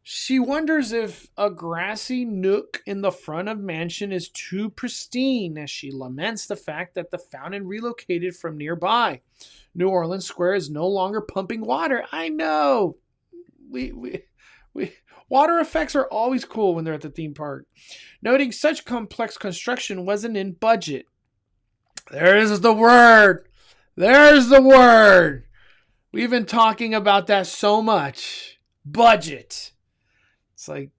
She wonders if a grassy nook in the front of mansion is too pristine as she laments the fact that the fountain relocated from nearby. New Orleans Square is no longer pumping water. I know. We water effects are always cool when they're at the theme park. Noting such complex construction wasn't in budget. There's the word. We've been talking about that so much. Budget. It's like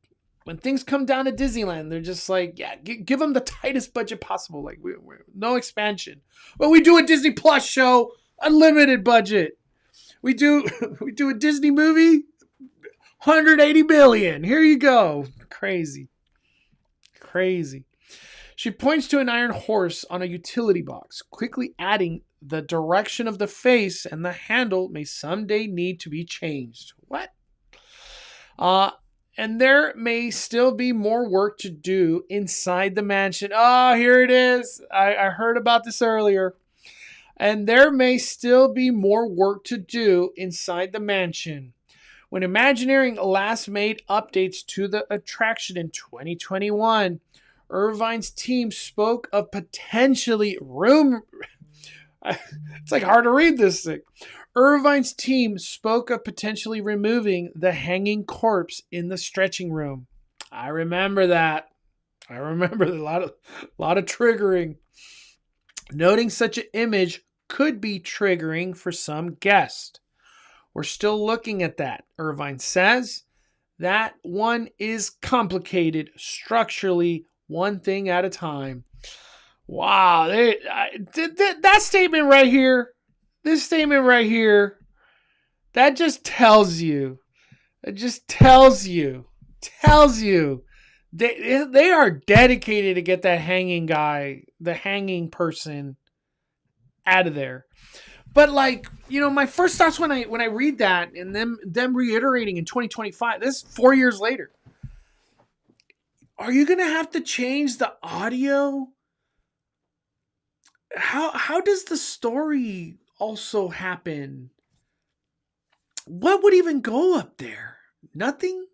when things come down to Disneyland, they're just like, yeah, give them the tightest budget possible. Like we're no expansion. But we do a Disney Plus show, unlimited budget. We do a Disney movie, 180 million. Here you go. Crazy. She points to an iron horse on a utility box, quickly adding the direction of the face and the handle may someday need to be changed. What? And there may still be more work to do inside the mansion. Oh, here it is. I heard about this earlier. And there may still be more work to do inside the mansion. When Imagineering last made updates to the attraction in 2021, Irvine's team spoke of potentially it's like hard to read this thing. Irvine's team spoke of potentially removing the hanging corpse in the stretching room. I remember that. A lot of triggering. Noting such an image could be triggering for some guests. We're still looking at that, Irvine says. That one is complicated structurally, one thing at a time. Wow. That statement right here, this statement right here, that just tells you, tells you they are dedicated to get that hanging guy, the hanging person out of there. But like, my first thoughts when I read that and them reiterating in 2025, this is 4 years later. Are you going to have to change the audio? How does the story also happen? What would even go up there? Nothing?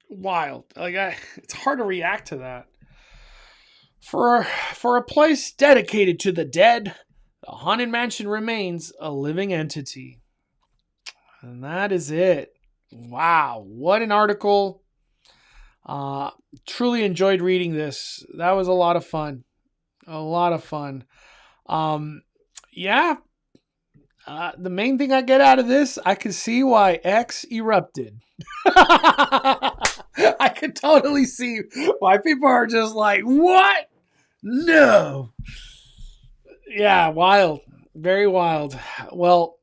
Wild. It's hard to react to that. For a place dedicated to the dead, the Haunted Mansion remains a living entity. And that is it. Wow, what an article. Truly enjoyed reading this. That was a lot of fun. Yeah. The main thing I get out of this, I can see why X erupted. I could totally see why people are just like, what? No. Yeah, wild. Very wild. Well,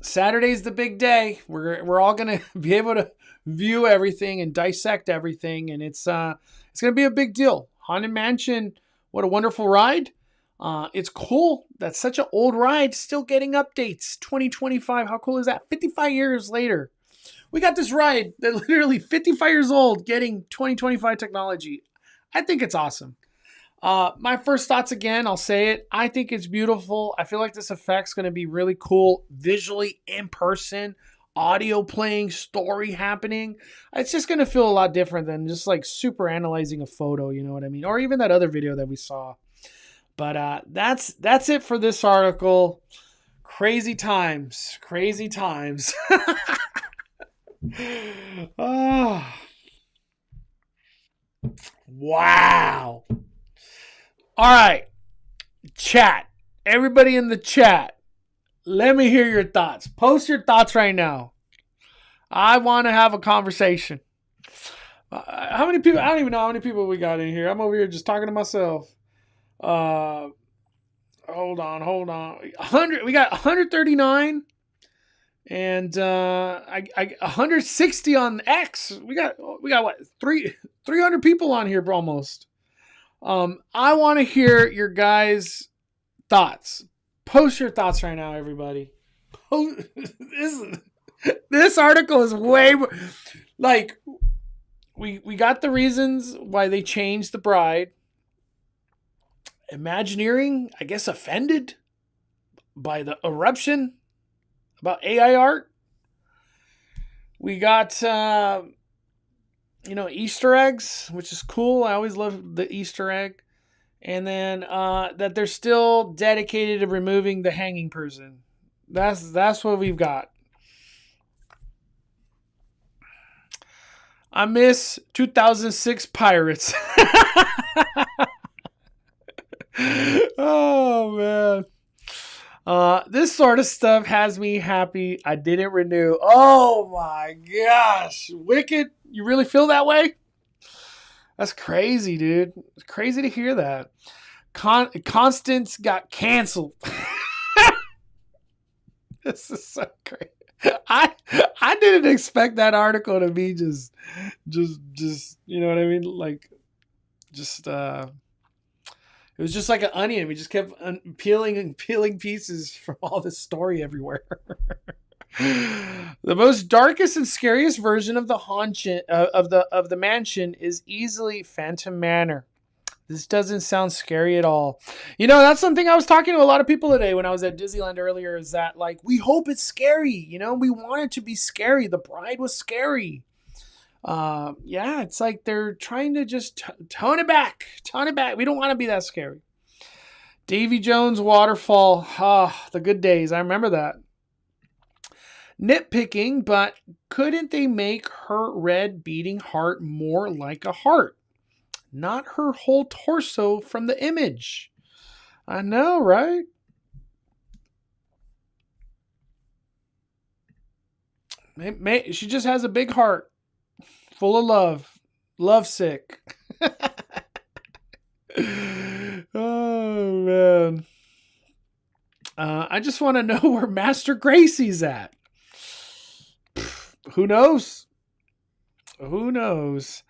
Saturday's the big day. We're all gonna be able to view everything and dissect everything, and it's gonna be a big deal. Haunted Mansion, what a wonderful ride. It's cool that such an old ride still getting updates. 2025, how cool is that? 55 years later, we got this ride that literally 55 years old getting 2025 technology. I think it's awesome. My first thoughts again, I'll say it. I think it's beautiful. I feel like this effect's going to be really cool visually in person, audio playing, story happening. It's just going to feel a lot different than just like super analyzing a photo, you know what I mean? Or even that other video that we saw. But that's it for this article. Crazy times. Oh. Wow. All right, chat. Everybody in the chat, let me hear your thoughts. Post your thoughts right now. I want to have a conversation. How many people? I don't even know how many people we got in here. I'm over here just talking to myself. Hold on. 100. We got 139, and 160 on X. We got what? 300 people on here this. I want to hear your guys' thoughts. Post your thoughts right now, everybody. This article is way more, like, we got the reasons why they changed the bride. Imagineering, I guess, offended by the eruption about AI art. We got Easter eggs, which is cool. I always love the Easter egg. And then that they're still dedicated to removing the hanging person. That's what we've got. I miss 2006 Pirates. Oh, man. This sort of stuff has me happy I didn't renew. Oh, my gosh. Wicked. You really feel that way? That's crazy, dude. It's crazy to hear that. Constance got canceled. This is so great. I didn't expect that article to be just you know what I mean? Like, just it was just like an onion. We just kept peeling pieces from all this story everywhere. The most darkest and scariest version of the of the mansion is easily Phantom Manor. This doesn't sound scary at all. That's something I was talking to a lot of people today when I was at Disneyland earlier, is that, like, we hope it's scary. We want it to be scary. The bride was scary. Yeah, it's like they're trying to just tone it back. We don't want to be that scary. Davy Jones Waterfall. The good days. I remember that. Nitpicking, but couldn't they make her red beating heart more like a heart? Not her whole torso from the image. I know, right? She just has a big heart full of love. Lovesick. Oh, man. I just want to know where Master Gracie's at. Who knows? Who knows?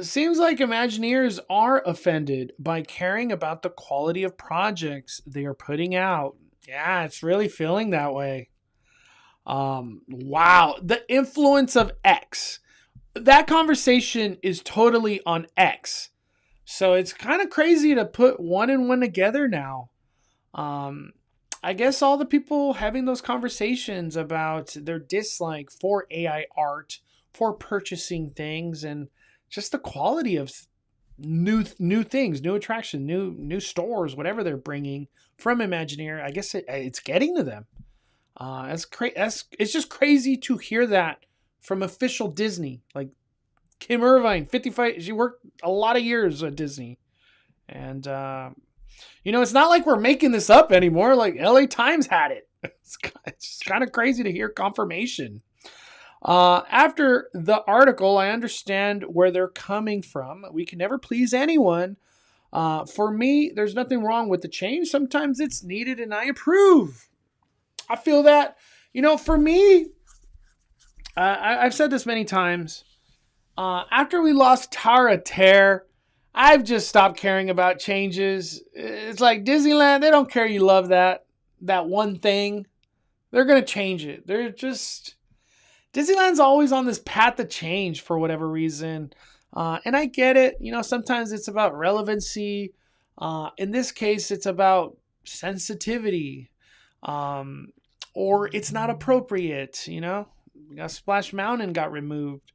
Seems like Imagineers are offended by caring about the quality of projects they are putting out. Yeah, it's really feeling that way. Wow. The influence of X. That conversation is totally on X. So it's kind of crazy to put one and one together now. I guess all the people having those conversations about their dislike for AI art, for purchasing things, and just the quality of new things, new attraction, new stores, whatever they're bringing from Imagineer. I guess it's getting to them. It's just crazy to hear that from official Disney. Like Kim Irvine, 55. She worked a lot of years at Disney, and it's not like we're making this up anymore. Like LA Times had it. It's just kind of crazy to hear confirmation. After the article, I understand where they're coming from. We can never please anyone. For me, there's nothing wrong with the change. Sometimes it's needed and I approve. I feel that, for me, I've said this many times. After we lost Tara Terre, I've just stopped caring about changes. It's like Disneyland, they don't care you love that one thing. They're going to change it. Disneyland's always on this path to change for whatever reason. And I get it. Sometimes it's about relevancy. In this case, it's about sensitivity. Or it's not appropriate, Splash Mountain got removed.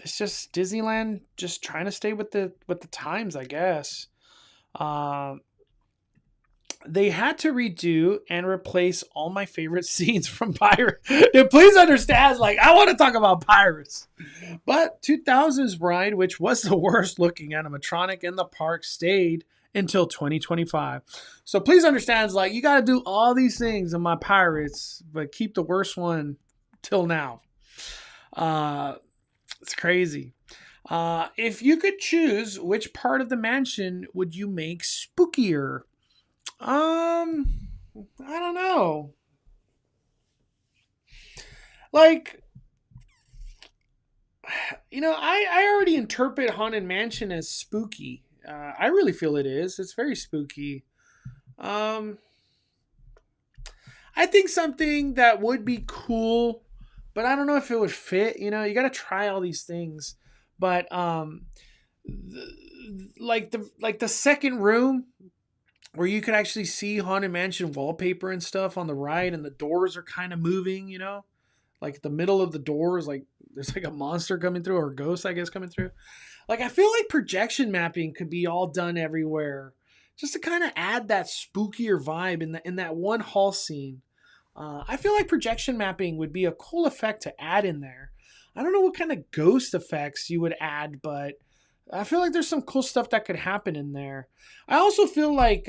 It's just Disneyland just trying to stay with the times, I guess. They had to redo and replace all my favorite scenes from Pirates. Please understand, I want to talk about Pirates. But 2000's Ride, which was the worst looking animatronic in the park, stayed until 2025. So please understand, you got to do all these things in my Pirates, but keep the worst one till now. It's crazy. If you could choose, which part of the mansion would you make spookier? I don't know. I already interpret Haunted Mansion as spooky. I really feel it is. It's very spooky. I think something that would be cool, but I don't know if it would fit. You got to try all these things. But the second room where you could actually see Haunted Mansion wallpaper and stuff on the ride, and the doors are kind of moving. The middle of the doors, there's a monster coming through, or a ghost, I guess, coming through. I feel like projection mapping could be all done everywhere, just to kind of add that spookier vibe in that one hall scene. I feel like projection mapping would be a cool effect to add in there. I don't know what kind of ghost effects you would add, but I feel like there's some cool stuff that could happen in there. I also feel like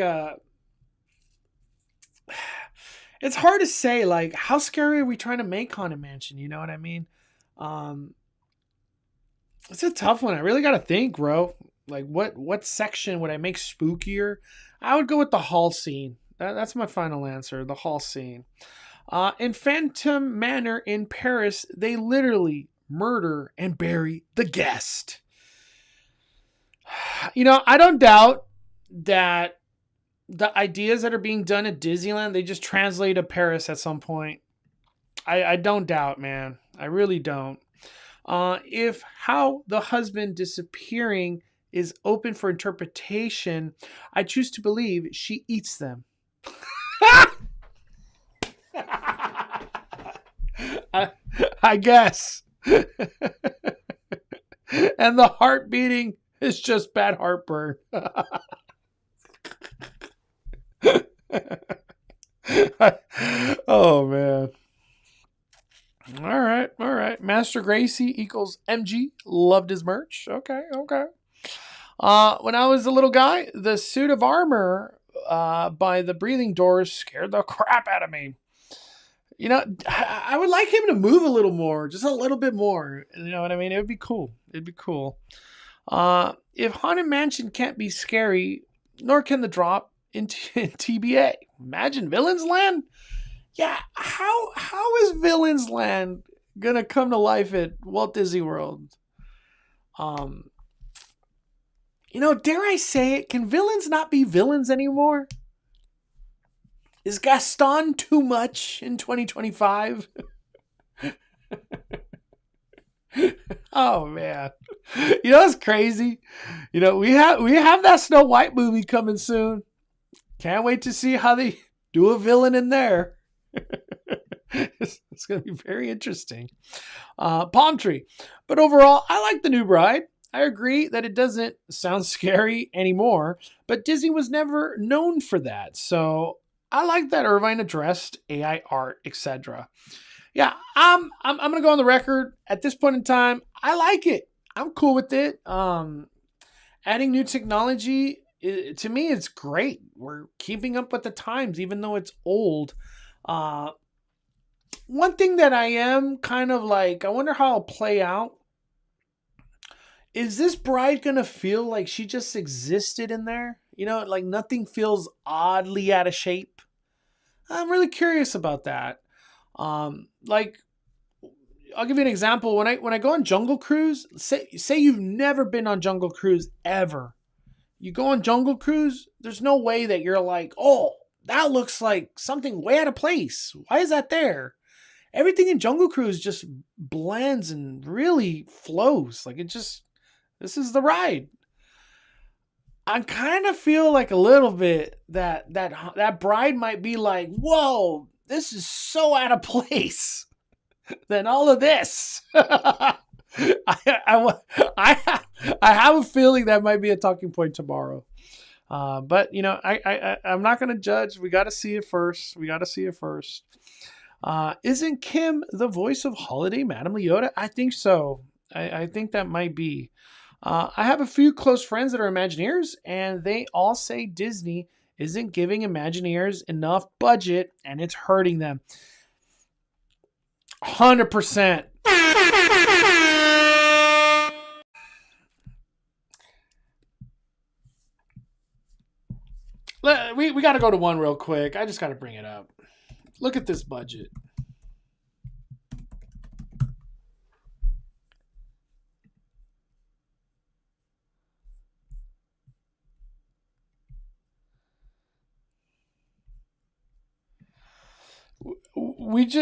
it's hard to say, how scary are we trying to make Haunted Mansion? You know what I mean? It's a tough one. I really got to think, bro. What section would I make spookier? I would go with the hall scene. That's my final answer, the hall scene. In Phantom Manor in Paris, they literally murder and bury the guest. I don't doubt that the ideas that are being done at Disneyland, they just translate to Paris at some point. I don't doubt, man. I really don't. If how the husband disappearing is open for interpretation, I choose to believe she eats them. I guess. And the heart beating is just bad heartburn. Oh, man. All right. Master Gracie equals MG. Loved his merch. Okay. When I was a little guy, the suit of armor by the breathing doors scared the crap out of me. I would like him to move a little more, just a little bit more. You know what I mean? It would be cool. It'd be cool. If Haunted Mansion can't be scary, nor can the drop in TBA. Imagine Villains Land. Yeah, how is Villains Land gonna come to life at Walt Disney World? Um, dare I say it? Can villains not be villains anymore? Is Gaston too much in 2025? Oh man. It's crazy. We have that Snow White movie coming soon. Can't wait to see how they do a villain in there. It's going to be very interesting. Palm Tree. But overall, I like The New Bride. I agree that it doesn't sound scary anymore, but Disney was never known for that. So I like that Irvine addressed AI art, etc. Yeah, I'm gonna go on the record at this point in time. I like it. I'm cool with it. Adding new technology to me, it's great. We're keeping up with the times, even though it's old. One thing that I am kind of like, I wonder how it'll play out. Is this bride gonna feel like she just existed in there? Like nothing feels oddly out of shape. I'm really curious about that. Like I'll give you an example. When I go on Jungle Cruise, say you've never been on Jungle Cruise ever. You go on Jungle Cruise, there's no way that you're like, oh, that looks like something way out of place. Why is that there? Everything in Jungle Cruise just blends and really flows. Like this is the ride. I kind of feel like a little bit that bride might be like, whoa, this is so out of place than all of this. I have a feeling that might be a talking point tomorrow. But I'm not going to judge. We got to see it first. Isn't Kim the voice of Holiday Madame Leota? I think so. I think that might be. I have a few close friends that are Imagineers, and they all say Disney isn't giving Imagineers enough budget, and it's hurting them. 100%. We got to go to one real quick. I just got to bring it up. Look at this budget.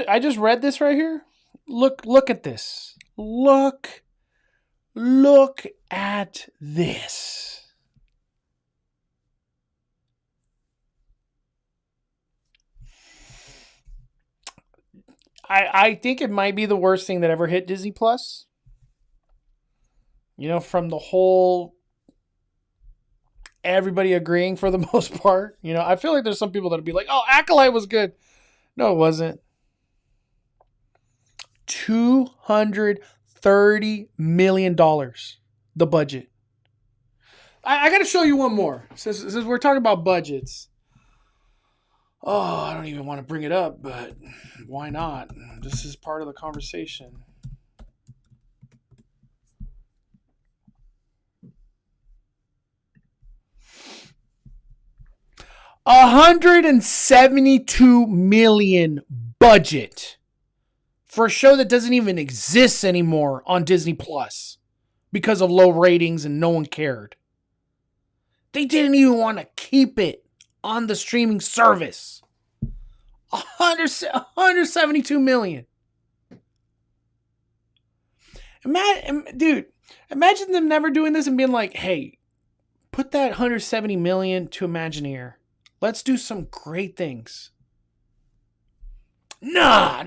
I just read this right here. Look at this. Look at this. I think it might be the worst thing that ever hit Disney Plus. From the whole everybody agreeing for the most part. I feel like there's some people that'll be like, "Oh, Acolyte was good." No, it wasn't. $230 million, the budget. I got to show you one more. Since we're talking about budgets. Oh, I don't even want to bring it up, but why not? This is part of the conversation. $172 million budget for a show that doesn't even exist anymore on Disney Plus because of low ratings and no one cared. They didn't even want to keep it on the streaming service. $172 million. Imagine them never doing this and being like, hey, put that $170 million to Imagineer. Let's do some great things. Nah.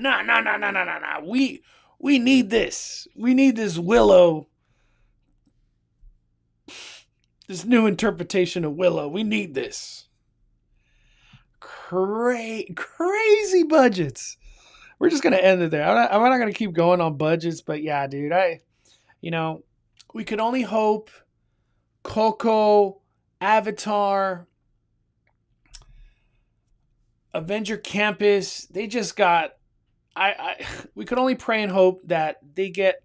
We need this. We need this Willow. This new interpretation of Willow. We need this. Crazy budgets. We're just going to end it there. I'm not going to keep going on budgets, but yeah, dude, we could only hope Coco, Avatar, Avenger Campus, they just got we could only pray and hope that they get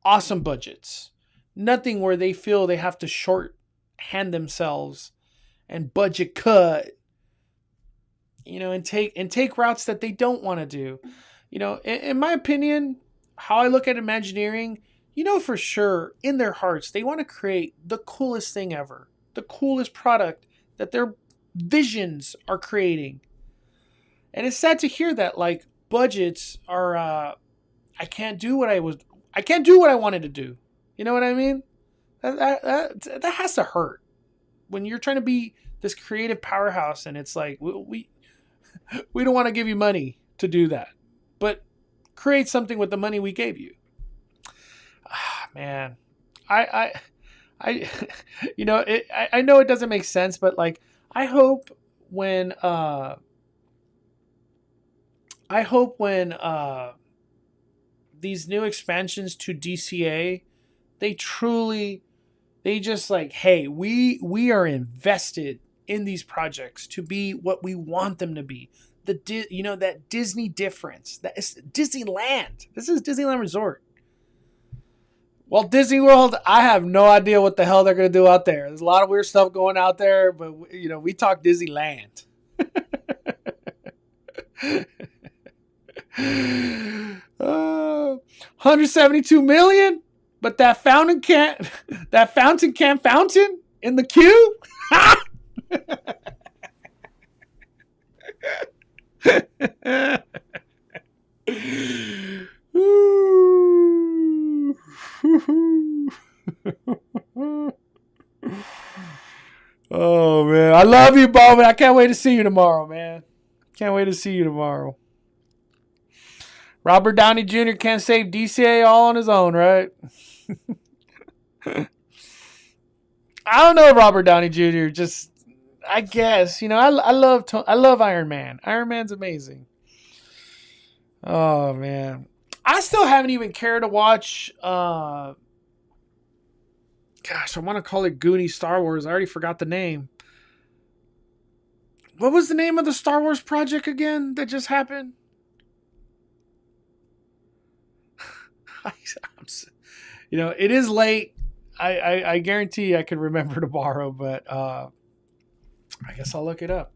awesome budgets. Nothing where they feel they have to shorthand themselves and budget cut, and take routes that they don't want to do. In my opinion, how I look at Imagineering, for sure in their hearts they want to create the coolest thing ever, the coolest product that their visions are creating. And it's sad to hear that like budgets are I can't do what I wanted to do. You know what I mean? That has to hurt when you're trying to be this creative powerhouse, and it's like we don't want to give you money to do that, but create something with the money we gave you. Man, I I know it doesn't make sense, but like I hope when these new expansions to DCA, they just like, hey, we are invested in these projects to be what we want them to be. That Disney difference. That is Disneyland. This is Disneyland Resort. Well, Disney World, I have no idea what the hell they're going to do out there. There's a lot of weird stuff going out there, but we talk Disneyland. 172 million, but that fountain can't fountain in the queue. Oh man, I love you, Bowman. I can't wait to see you tomorrow, man. Can't wait to see you tomorrow. Robert Downey Jr. can't save DCA all on his own, right? I don't know, Robert Downey Jr. Just, I guess, I love Iron Man. Iron Man's amazing. Oh man, I still haven't even cared to watch. Gosh, I want to call it Goonies Star Wars. I already forgot the name. What was the name of the Star Wars project again that just happened? It is late. I guarantee I could remember tomorrow, but I guess I'll look it up.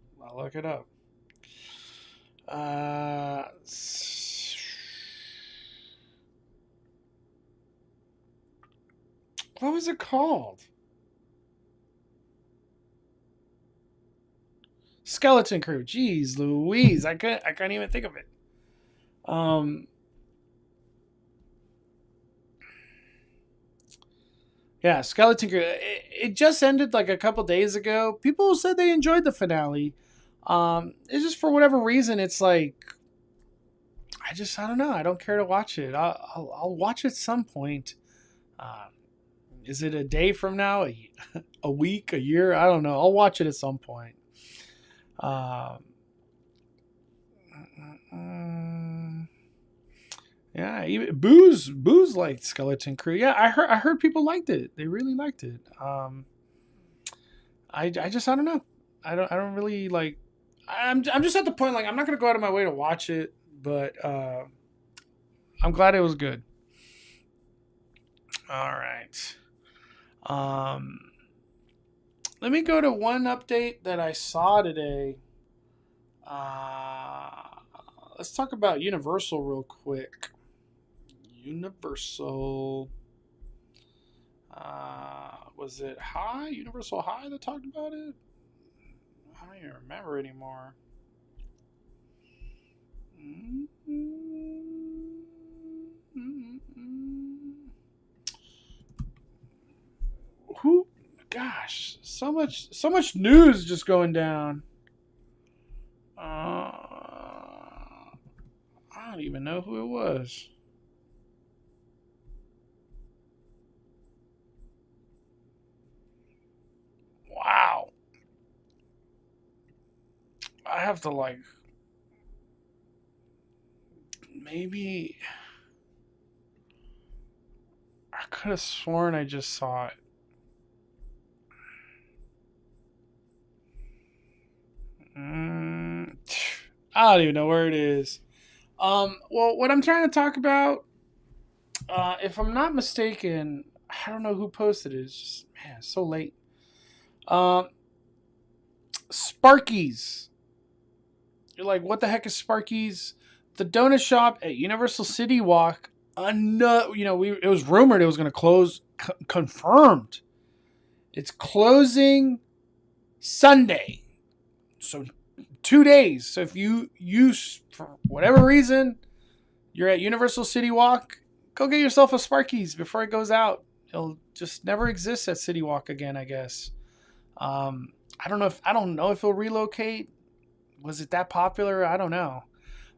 What was it called? Skeleton Crew. Jeez Louise. I can't even think of it. Yeah, Skeleton Crew. It just ended like a couple days ago. People said they enjoyed the finale. It's just for whatever reason, it's like I don't know. I don't care to watch it. I'll watch it some point. Is it a day from now? A week? A year? I don't know. I'll watch it at some point. Yeah, even Booze liked Skeleton Crew. Yeah, I heard people liked it. They really liked it. I don't know. I don't really like. I'm just at the point like I'm not gonna go out of my way to watch it, but I'm glad it was good. All right. Let me go to one update that I saw today. Let's talk about Universal real quick. Universal. Was it High? Universal High that talked about it? I don't even remember anymore. Who? Gosh, so much news just going down. I don't even know who it was. Wow. I have to like maybe I could have sworn I just saw it. I don't even know where it is. Well, what I'm trying to talk about, if I'm not mistaken, I don't know who posted it. It's just, man, it's so late. Um, Sparky's. You're like, what the heck is Sparky's? The donut shop at Universal City Walk. It was rumored it was going to close. Confirmed. It's closing Sunday. So 2 days. So if you use, for whatever reason, you're at Universal City Walk, go get yourself a Sparky's before it goes out. It'll just never exist at City Walk again, I guess. I don't know if it'll relocate. Was it that popular? I don't know.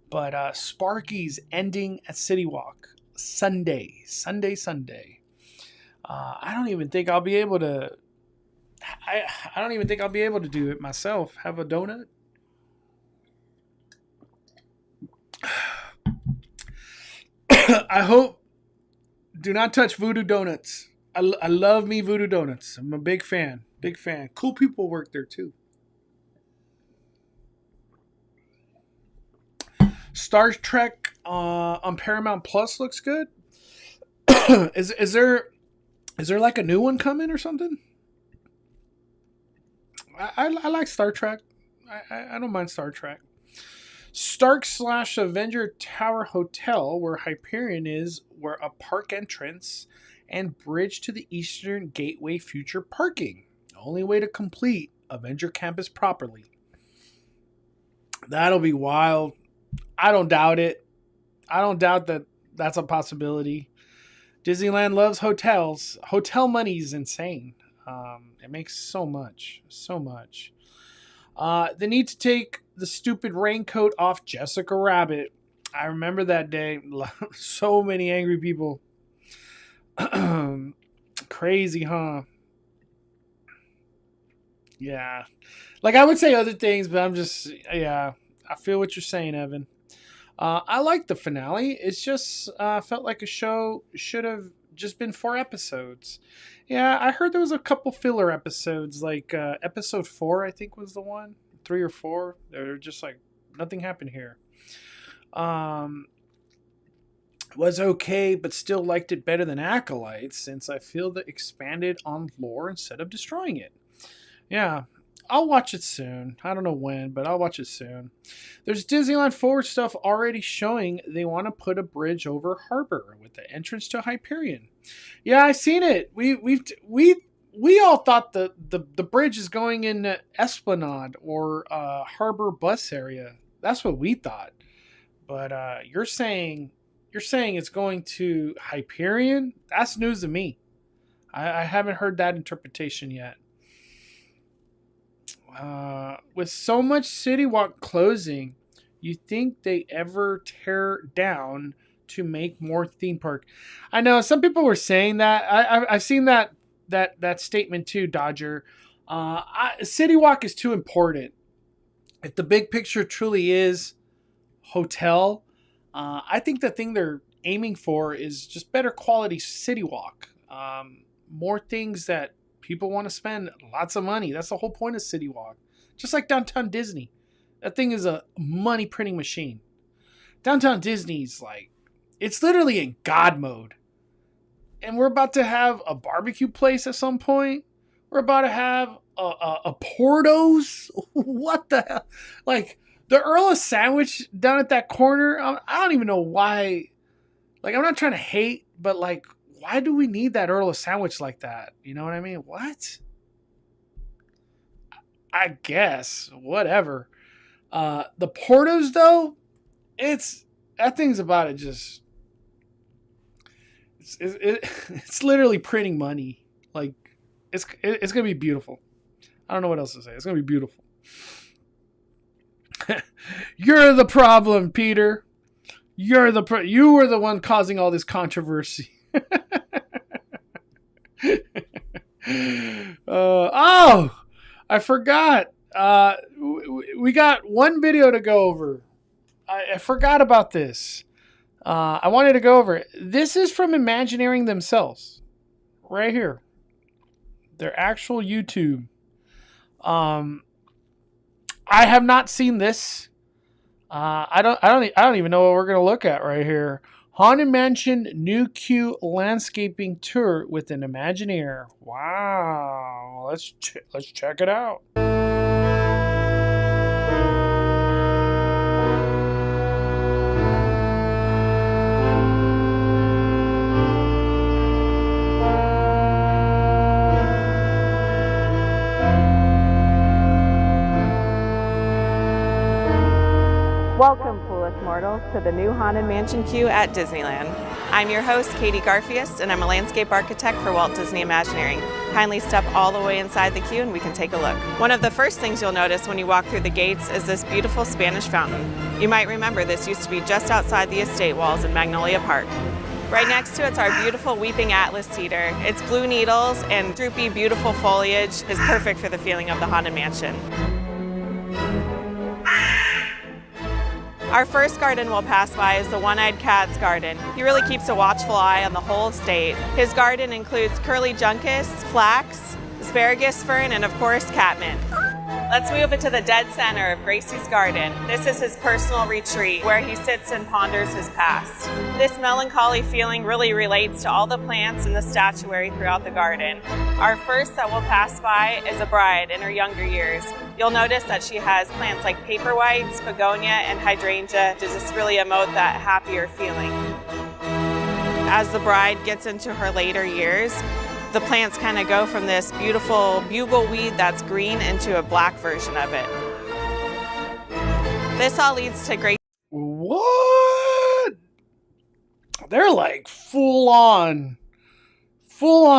But Sparky's ending at City Walk Sunday. I don't even think I'll be able to. I don't even think I'll be able to do it myself. Have a donut. I hope. Do not touch Voodoo Donuts. I love me Voodoo Donuts. I'm a big fan. Big fan. Cool people work there too. Star Trek on Paramount Plus looks good. is there like a new one coming or something? I like Star Trek. I don't mind Star Trek. Stark/Avenger Tower Hotel, where Hyperion is, where a park entrance and bridge to the Eastern Gateway future parking. The only way to complete Avenger Campus properly. That'll be wild. I don't doubt it. I don't doubt that that's a possibility. Disneyland loves hotels. Hotel money is insane. It makes so much. They need to take the stupid raincoat off Jessica Rabbit. I remember that day. So many angry people. Crazy, huh? Yeah. Like, I would say other things, but I feel what you're saying, Evan. I like the finale. It's just felt like a show should have just been 4 episodes. Yeah, I heard there was a couple filler episodes, like episode 4, I think was the one, 3 or 4. They're just like nothing happened here. Was okay, but still liked it better than Acolyte, since I feel that expanded on lore instead of destroying it. Yeah, I'll watch it soon. I don't know when, but I'll watch it soon. There's Disneyland Forward stuff already showing they want to put a bridge over Harbor with the entrance to Hyperion. Yeah, I seen it. We all thought the bridge is going in Esplanade or Harbor bus area. That's what we thought. But you're saying it's going to Hyperion? That's news to me. I haven't heard that interpretation yet. With so much City Walk closing, you think they ever tear down to make more theme park? I know some people were saying that. I've seen that statement too, Dodger. City Walk is too important. If the big picture truly is hotel, I think the thing they're aiming for is just better quality City Walk. More things that people want to spend lots of money. That's the whole point of City Walk. Just like Downtown Disney. That thing is a money printing machine. Downtown Disney's like, it's literally in God mode. And we're about to have a barbecue place at some point. We're about to have a Portos. What the hell? Like, the Earl of Sandwich down at that corner. I don't even know why. Like, I'm not trying to hate, but like, why do we need that Earl of Sandwich like that? You know what I mean? What? I guess. Whatever. The Portos, though, that thing's about to just... It's literally printing money. Like, it's going to be beautiful. I don't know what else to say. It's going to be beautiful. You're the problem, Peter. You were the one causing all this controversy. I forgot. We got one video to go over. I forgot about this. I wanted to go over it. This is from Imagineering themselves. Right here. Their actual YouTube. I have not seen this. I don't even know what we're gonna look at right here. Haunted Mansion New Queue Landscaping Tour with an Imagineer. Wow, let's check it out. Welcome, foolish mortals, to the new Haunted Mansion queue at Disneyland. I'm your host, Katie Garfias, and I'm a landscape architect for Walt Disney Imagineering. Kindly step all the way inside the queue and we can take a look. One of the first things you'll notice when you walk through the gates is this beautiful Spanish fountain. You might remember this used to be just outside the estate walls in Magnolia Park. Right next to it's our beautiful Weeping Atlas cedar. Its blue needles and droopy, beautiful foliage is perfect for the feeling of the Haunted Mansion. Our first garden we'll pass by is the One-Eyed Cat's garden. He really keeps a watchful eye on the whole estate. His garden includes curly juncus, flax, asparagus fern, and of course, catmint. Let's move into the dead center of Gracie's garden. This is his personal retreat where he sits and ponders his past. This melancholy feeling really relates to all the plants and the statuary throughout the garden. Our first that we'll pass by is a bride in her younger years. You'll notice that she has plants like paperwhites, begonia, and hydrangea to just really emote that happier feeling. As the bride gets into her later years, the plants kind of go from this beautiful bugleweed that's green into a black version of it. This all leads to great... What? They're like full on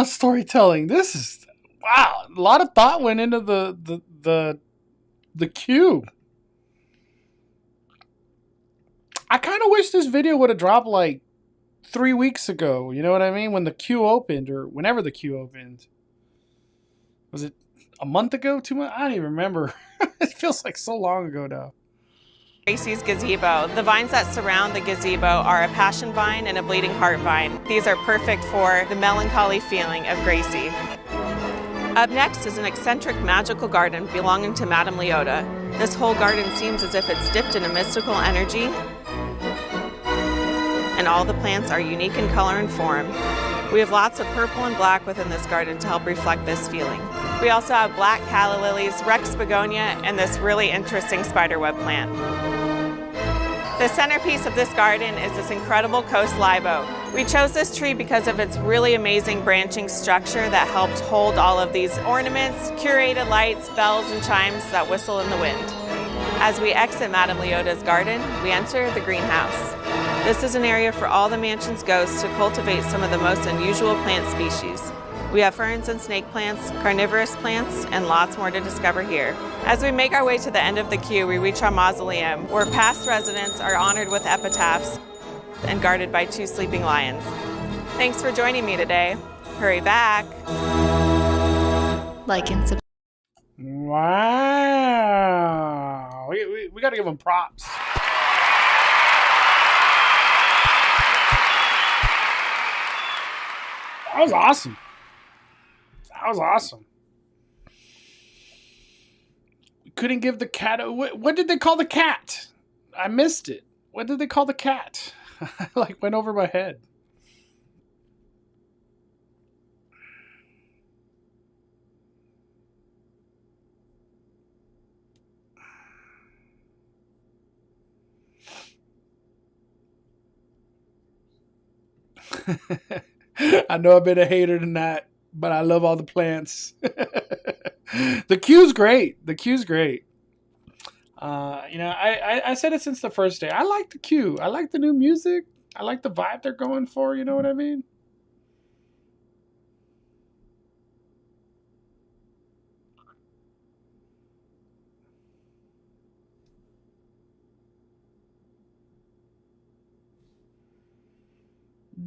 storytelling. This is, wow, a lot of thought went into the queue. I kind of wish this video would have dropped like 3 weeks ago, you know what I mean? When the queue opened, or whenever the queue opened. Was it a month ago, 2 months? I don't even remember. It feels like so long ago now. Gracie's gazebo. The vines that surround the gazebo are a passion vine and a bleeding heart vine. These are perfect for the melancholy feeling of Gracie. Up next is an eccentric magical garden belonging to Madame Leota. This whole garden seems as if it's dipped in a mystical energy, and all the plants are unique in color and form. We have lots of purple and black within this garden to help reflect this feeling. We also have black calla lilies, Rex begonia, and this really interesting spiderweb plant. The centerpiece of this garden is this incredible coast live oak. We chose this tree because of its really amazing branching structure that helped hold all of these ornaments, curated lights, bells, and chimes that whistle in the wind. As we exit Madame Leota's garden, we enter the greenhouse. This is an area for all the mansion's ghosts to cultivate some of the most unusual plant species. We have ferns and snake plants, carnivorous plants, and lots more to discover here. As we make our way to the end of the queue, we reach our mausoleum, where past residents are honored with epitaphs and guarded by 2 sleeping lions. Thanks for joining me today. Hurry back. Like and subscribe. Wow. We got to give them props. That was awesome. That was awesome. We couldn't give the cat... What did they call the cat? I missed it. What did they call the cat? Like went over my head. I know I've been a hater tonight, but I love all the plants. The queue's great. The queue's great. You know, I said it since the first day. I like the queue. I like the new music. I like the vibe they're going for. You know what I mean?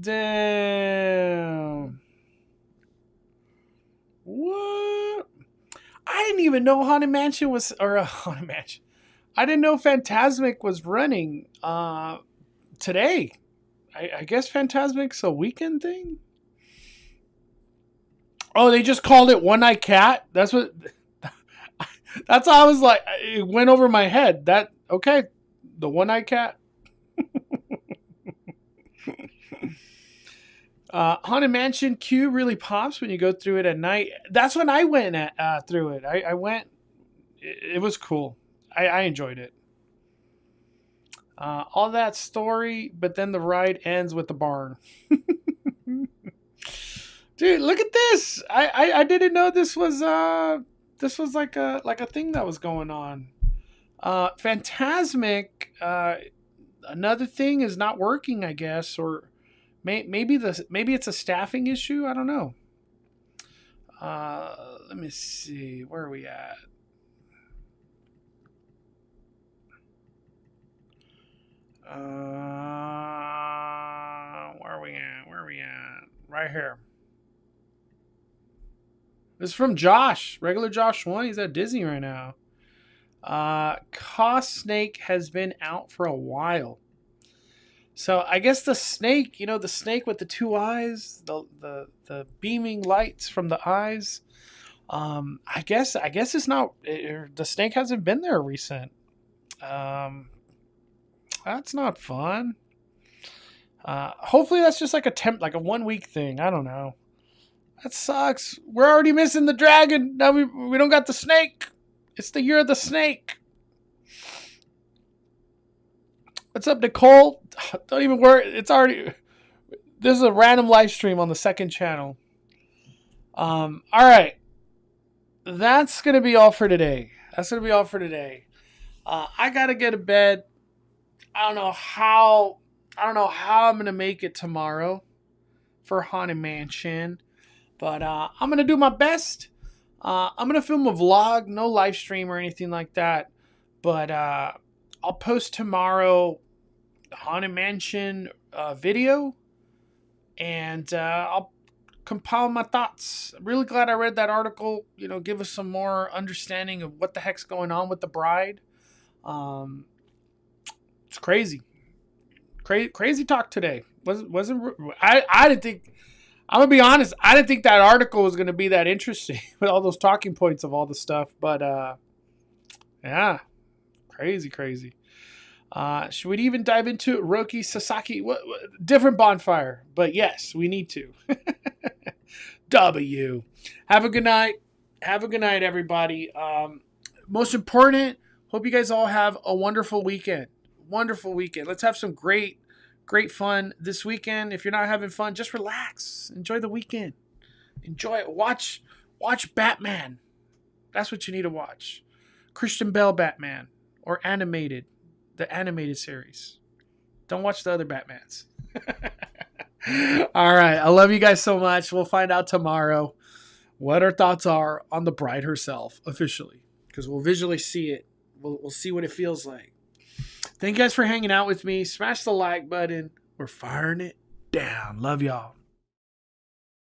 Damn. What? I didn't even know Haunted Mansion was, or Haunted Mansion. I didn't know Fantasmic was running today. I guess Fantasmic's a weekend thing. Oh, they just called it One Night Cat. That's what. That's how I was like. It went over my head. Okay. The one-eyed cat. Haunted Mansion queue really pops when you go through it at night. That's when I went through it. I went. It was cool. I enjoyed it. All that story, but then the ride ends with the barn. Dude, look at this! I didn't know this was like a thing that was going on. Phantasmic. Another thing is not working, I guess, or maybe it's a staffing issue. I don't know. Let me see. Where are we at? Where are we at? Where are we at? Right here. This is from Josh. Regular Josh 1. He's at Disney right now. Cost Snake has been out for a while. So I guess the snake, the snake with the two eyes, the beaming lights from the eyes. I guess it's not. The snake hasn't been there recent. That's not fun. Hopefully that's just like a 1 week thing. I don't know. That sucks. We're already missing the dragon. Now we don't got the snake. It's the year of the snake. What's up, Nicole? Don't even worry. It's already. This is a random live stream on the second channel. All right. That's gonna be all for today. I gotta get to bed. I don't know how I'm gonna make it tomorrow for Haunted Mansion, but I'm gonna do my best. I'm gonna film a vlog, no live stream or anything like that, but I'll post tomorrow the Haunted Mansion video, and I'll compile my thoughts. I'm really glad I read that article. Give us some more understanding of what the heck's going on with the bride. It's crazy talk today. Wasn't I didn't think. I'm gonna be honest. I didn't think that article was gonna be that interesting with all those talking points of all the stuff. But yeah, crazy. Should we even dive into Roki Sasaki? What different Bonfire? But yes, we need to. W. Have a good night. Everybody. Most important. Hope you guys all have a wonderful weekend. Let's have some great fun this weekend. If you're not having fun, just relax. Enjoy the weekend. Enjoy it. Watch Batman. That's what you need to watch. Christian Bale Batman or the animated series. Don't watch the other Batmans. All right. I love you guys so much. We'll find out tomorrow what our thoughts are on the bride herself officially, because we'll visually see it. We'll see what it feels like. Thank you guys for hanging out with me. Smash the like button. We're firing it down. Love y'all.